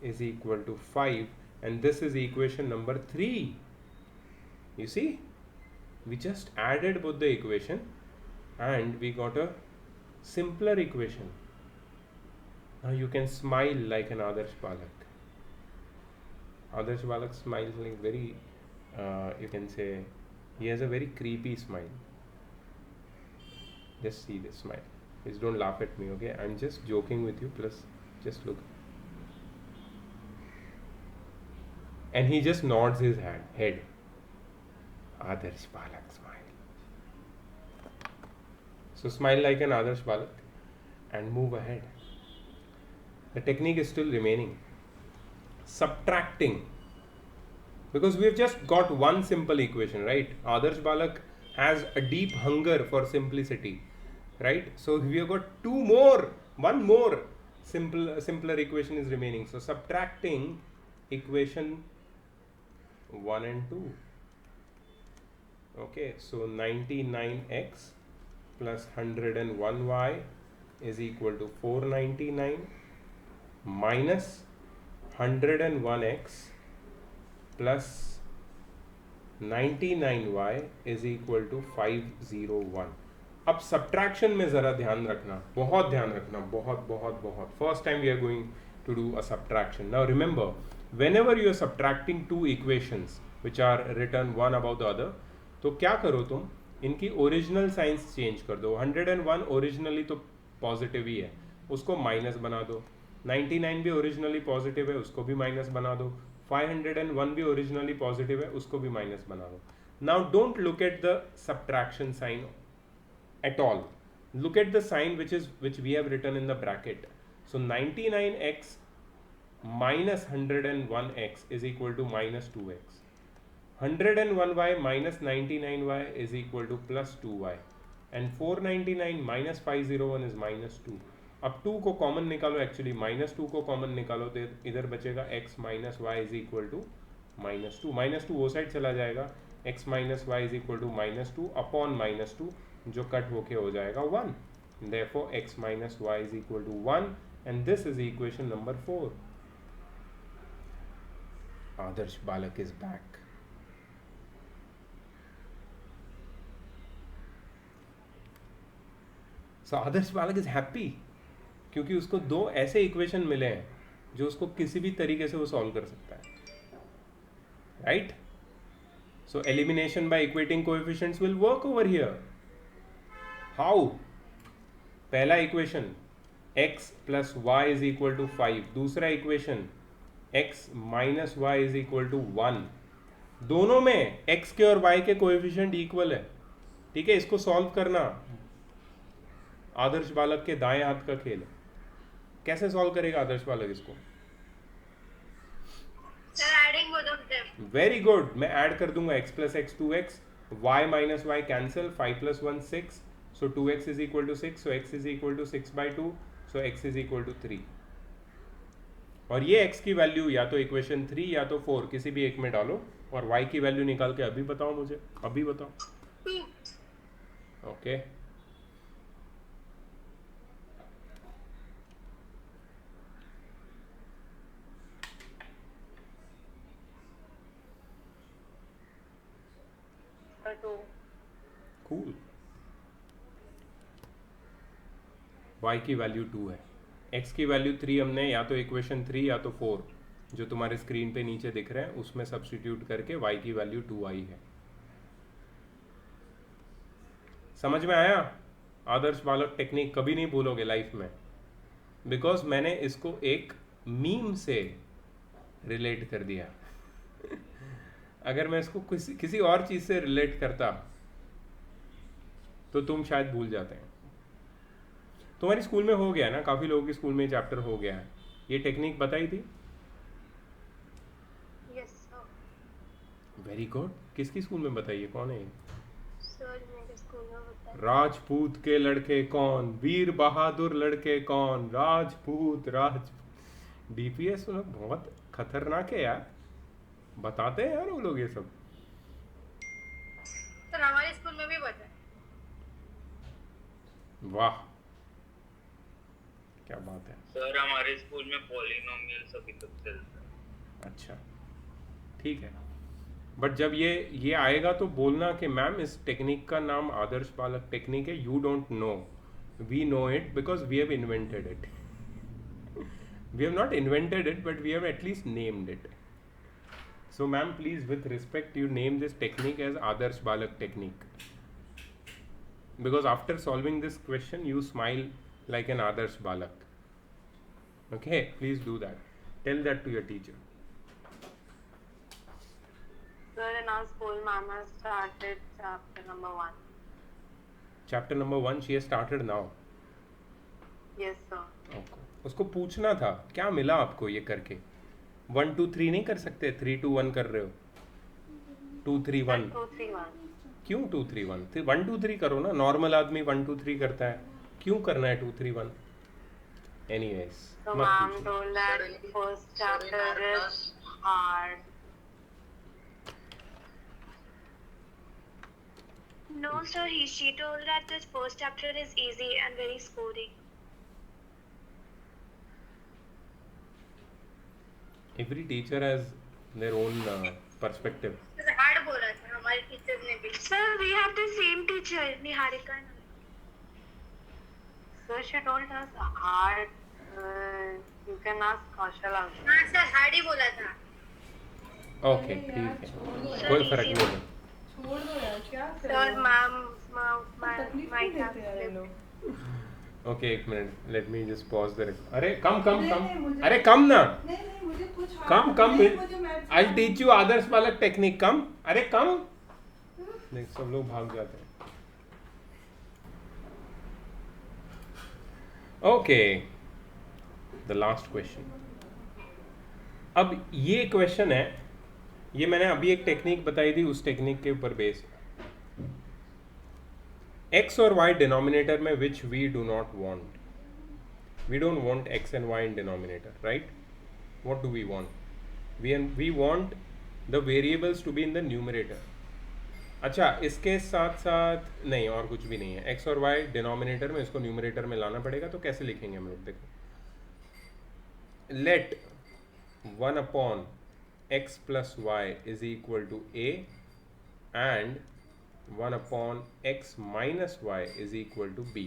is equal to 5, and this is equation number 3. You see, we just added both the equation and we got a simpler equation. Now you can smile like an Adarsh Balak. Adarsh Balak smiles like very, you can say, he has a very creepy smile. Just see this smile. Please don't laugh at me, okay? I'm just joking with you, plus just look. And he just nods his head. Adarsh Balak smile. So smile like an Adarsh Balak and move ahead. The technique is still remaining. Subtracting. Because we have just got one simple equation, right? Adarsh Balak has a deep hunger for simplicity, right? So we have got one more simpler equation is remaining. So subtracting equation 1 and 2. Okay, so 99x plus 101y is equal to 499 minus 101x plus 99y is equal to 501. अब subtraction में ज़रा ध्यान रखना, बहुत ध्यान रखना, बहुत बहुत बहुत. First time we are going to do a subtraction. Now remember, whenever you are subtracting two equations which are written one above the other, तो क्या करो तुम, इनकी ओरिजिनल साइंस चेंज कर दो. 101 ओरिजिनली तो पॉजिटिव ही है, उसको माइनस बना दो. 99 भी ओरिजिनली पॉजिटिव है, उसको भी माइनस बना दो. 501 भी ओरिजिनली पॉजिटिव है, उसको भी माइनस बना दो. Now don't look at the subtraction sign at all. Look at the sign which we have written in the bracket. So 99x minus 101x is equal to minus 2x. 101y minus 99y is equal to plus 2y. And 499 minus 501 is minus 2. अब 2 को common निकालो, actually minus 2 को common निकालो तो इधर बचेगा x minus y is equal to minus 2. Minus 2 वो side चला जाएगा, x minus y is equal to minus 2 upon minus 2 जो कट होके हो जाएगा 1. Therefore x minus y is equal to 1 and this is equation number 4. Adarsh Balak is back. So Adarsh Balak is happy क्योंकि उसको दो ऐसे equation मिले हैं जो उसको किसी भी तरीके से वो सॉल्व कर सकता है, right? So elimination by equating coefficients will work over here. How? पहला equation x plus y is equal to 5, दूसरा equation x minus y is equal to 1. दोनों में x के और y के कोएफिशिएंट इक्वल है, ठीक है? इसको सॉल्व करना आदर्श बालक के दाएं हाथ का खेल है. कैसे सॉल्व करेगा आदर्श बालक इसको? Sir, adding both of them. Very good, मैं ऐड कर दूंगा x plus x 2x, y minus y cancel, 5 plus 1 6, so 2x is equal to 6, so x is equal to 6 by 2, so x is equal to 3. और ये x की value या तो equation 3 या तो 4 किसी भी एक में डालो और y की वैल्यू निकाल के अभी बताओ मुझे, अभी बताओ. 2. Okay Or 2. कूल. y की वैल्यू 2 है, x की वैल्यू 3 हमने या तो इक्वेशन 3 या तो 4 जो तुम्हारे स्क्रीन पे नीचे दिख रहे हैं उसमें सब्स्टिट्यूट करके y की वैल्यू 2 आई है. समझ में आया? आदर्श बालक टेक्निक कभी नहीं भूलोगे लाइफ में, बिकॉज मैंने इसको एक मीम से रिलेट कर दिया. अगर मैं इसको किसी और चीज से रिलेट करता तो तुम शायद भूल जाते हैं. तुम्हारी स्कूल में हो गया ना, काफी लोगों की स्कूल में चैप्टर हो गया है. ये टेक्निक बताई थी? Yes, sir. Very good. किसकी स्कूल में बताइए? कौन है? Sir, मेरे स्कूल में होता है. राजपूत के लड़के कौन, वीर बहादुर लड़के कौन, राजपूत डीपीएस लोग बहुत खतरनाक है यार, बताते हैं यार वो लोग ये सब. सर, हमारे स्कूल में भी होता है. वाह क्या बात है. सर हमारे स्कूल में पॉलिनोमियल अभी तक चलता है. अच्छा ठीक है, बट जब ये आएगा तो बोलना कि मैम इस टेक्निक का नाम आदर्श बालक टेक्निक है. You don't know, we know it because we have invented it. We have not invented it but we have at least named it. So ma'am, please with respect you name this technique as Adarsh Balak technique, because after solving this question you smile like an Adarsh Balak. Okay, please do that. Tell that to your teacher. Sir, in our school, ma'am has started chapter number 1. Chapter number 1 she has started now. Yes, sir. Okay. उसको पूछना था क्या मिला आपको ये करके. 1 2 3 नहीं कर सकते, 3 2 1 कर रहे हो. 2 3 1 2, 3, 1. क्यों 2 3 1? 1 2 3 करो ना. नॉर्मल आदमी 1 2 3 करता है, क्यों करना है 2 3 1? Anyways, So, मत ma'am पूछो. told that first chapter is hard. No, sir, she told that this first chapter is easy and very scoring. Every teacher has their own perspective. Sir, hard बोला था हमारे टीचर ने भी. Sir, we have the same teacher, Niharika. So, she told us hard. You can ask Kaushal also. हाँ sir, hard ही बोला था. Okay ठीक है, कोई फर्क नहीं है. छोड़ दो यार, क्या कर सर, रहे हो? मैम तकलीफ माइट क्यों हैव देते हैं ये स्लिप्ड. लोग? ओके एक minute, let me just pause the. अरे कम कम नहीं, कम, नहीं, मुझे- अरे कम ना, नहीं मुझे कुछ कम कम. नहीं, मुझे maths आई टीच यू आदर्श बालक टेक्निक. कम, अरे कम. देख सब लोग भाग जाते हैं. Okay the last question. अब ये क्वेश्चन है, ये मैंने अभी एक टेक्निक बताई थी, उस टेक्निक के ऊपर बेस्ड. x और y डिनोमिनेटर में which we do not want. We don't want x and y in denominator, right? What do we want? We want the variables to be in the numerator. अच्छा, इसके साथ साथ नहीं और कुछ भी नहीं है. x और y डिनोमिनेटर में, इसको न्यूमरेटर में लाना पड़ेगा. तो कैसे लिखेंगे हम लोग, देखो. Let 1 upon x plus y is equal to a and 1 upon x minus y is equal to b.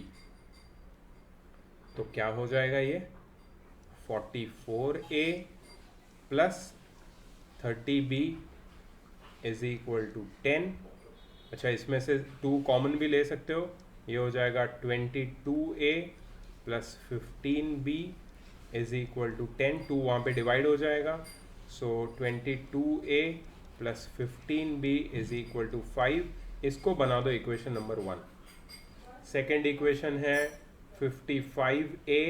तो क्या हो जाएगा ये 44a plus 30b is equal to 10. अच्छा, इसमें से 2 कॉमन भी ले सकते हो. ये हो जाएगा 22a plus 15b is equal to 10. 2 वहाँ पे डिवाइड हो जाएगा. So 22a plus 15b is equal to 5. इसको बना दो इक्वेशन नंबर 1. सेकेंड इक्वेशन है 55a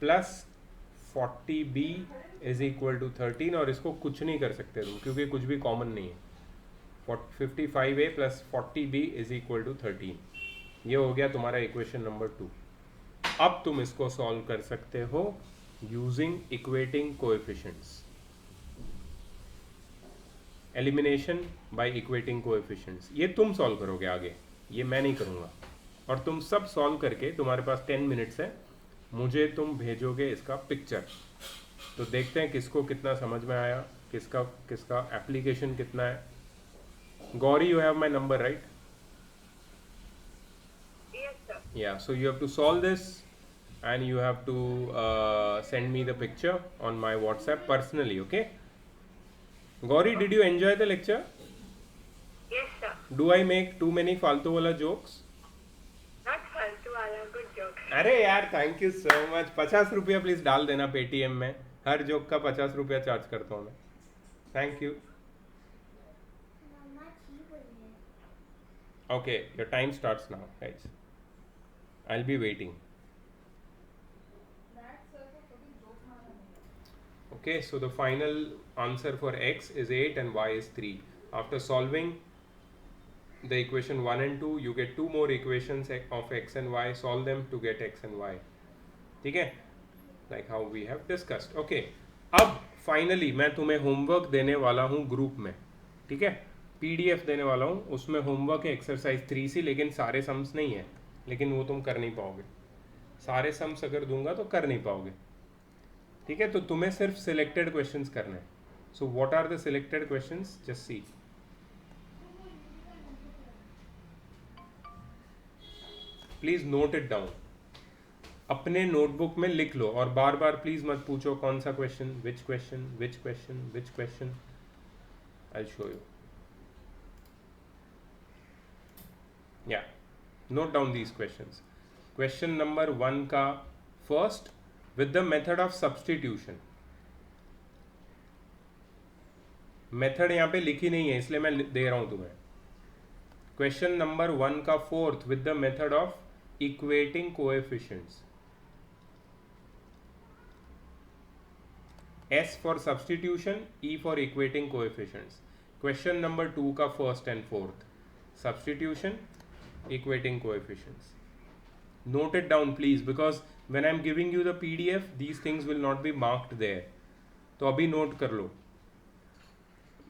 plus 40b is equal to 13. और इसको कुछ नहीं कर सकते तुम, क्योंकि कुछ भी कॉमन नहीं है. 55a plus 40b is equal to 13. ये हो गया तुम्हारा इक्वेशन नंबर 2. अब तुम इसको सॉल्व कर सकते हो using equating coefficients. Elimination by equating coefficients. ये तुम सॉल्व करोगे आगे, ये मैं नहीं करूँगा. और तुम सब सॉल्व करके, तुम्हारे पास 10 मिनट्स है, मुझे तुम भेजोगे इसका पिक्चर. तो देखते हैं किसको कितना समझ में आया, किसका एप्लीकेशन कितना है. Gauri, you have my number, right? Yes, sir. Yeah, so you have to solve this and you have to send me the picture on my WhatsApp personally, okay? Gauri, did you enjoy the lecture? Yes, sir. Do I make too many फालतू वाला jokes? Not faltu wala, good joke. अरे यार, thank you so much. 50 रुपया please डाल देना Paytm में. हर joke का 50 रुपया चार्ज करता हूँ मैं. Thank you. Okay, your time starts now, guys. I'll be waiting. Okay, so the final answer for x is 8 and y is 3. After solving the equation 1 and 2, you get 2 more equations of x and y. Solve them to get x and y. ठीक है? Like how we have discussed. Okay. अब finally मैं तुम्हें homework देने वाला हूँ group में. ठीक है? PDF देने वाला हूँ. उसमें होमवर्क है एक्सरसाइज 3C, लेकिन सारे सम्स नहीं है. लेकिन वो तुम कर नहीं पाओगे. सारे सम्स अगर दूंगा तो कर नहीं पाओगे. ठीक है? तो तुम्हें सिर्फ सिलेक्टेड क्वेश्चंस करने हैं. सो what are the selected questions? Just see. Please note it down. अपने नोटबुक में लिख लो और बार बार प्लीज मत पूछो कौन सा question, which question, which question, which question. I will show you. Yeah, note down these questions. Question number 1 का first, with the method of substitution. Method यहाँ पे लिखी नहीं है, इसलिए मैं दे रहा हूँ तुम्हें. Question number 1 का fourth, with the method of equating coefficients. S for substitution, E for equating coefficients. Question number 2 का first and fourth, substitution, equating coefficients. Note it down please, because when I am giving you the PDF, these things will not be marked there. तो अभी note कर लो.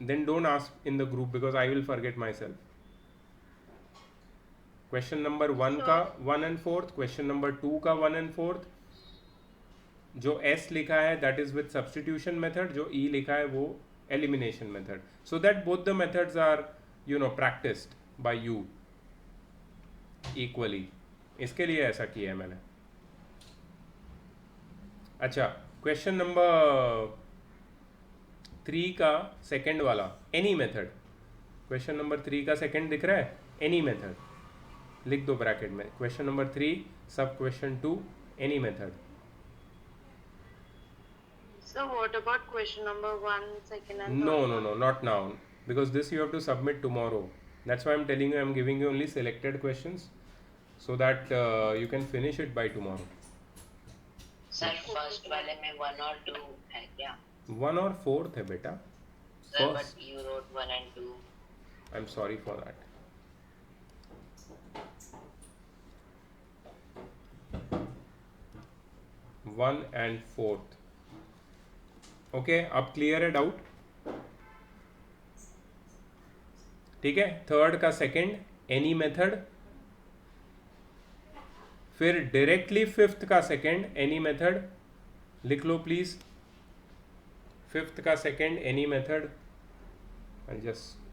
Then don't ask in the group because I will forget myself. Question number 1 का 1 and 4th, question number 2 का 1 and 4th. जो S लिखा है that is with substitution method, जो E लिखा है वो elimination method. So that both the methods are practiced by you equally. इसके लिए ऐसा किया है मैंने. अच्छा, क्वेश्चन नंबर 3 का सेकंड वाला, एनी मेथड. क्वेश्चन नंबर 3 का सेकंड दिख रहा है, एनी मेथड. लिख दो ब्रैकेट में. क्वेश्चन नंबर 3 सब question 2, any method. So what about question number 1, second and No, third? no, not now, because this you have to submit tomorrow. That's why I'm telling you, I'm giving you only selected questions so that you can finish it by tomorrow. Sir first वाले में 1 और 2 है क्या? 1 और 4th है बेटा. Sir First, but you wrote 1 and 2. I'm sorry for that. One and 4th. Okay, अब clear है डाउट? ठीक है. थर्ड का सेकंड एनी मेथड, फिर डायरेक्टली फिफ्थ का सेकंड एनी मेथड. लिख लो प्लीज. फिफ्थ का second any method. I'll just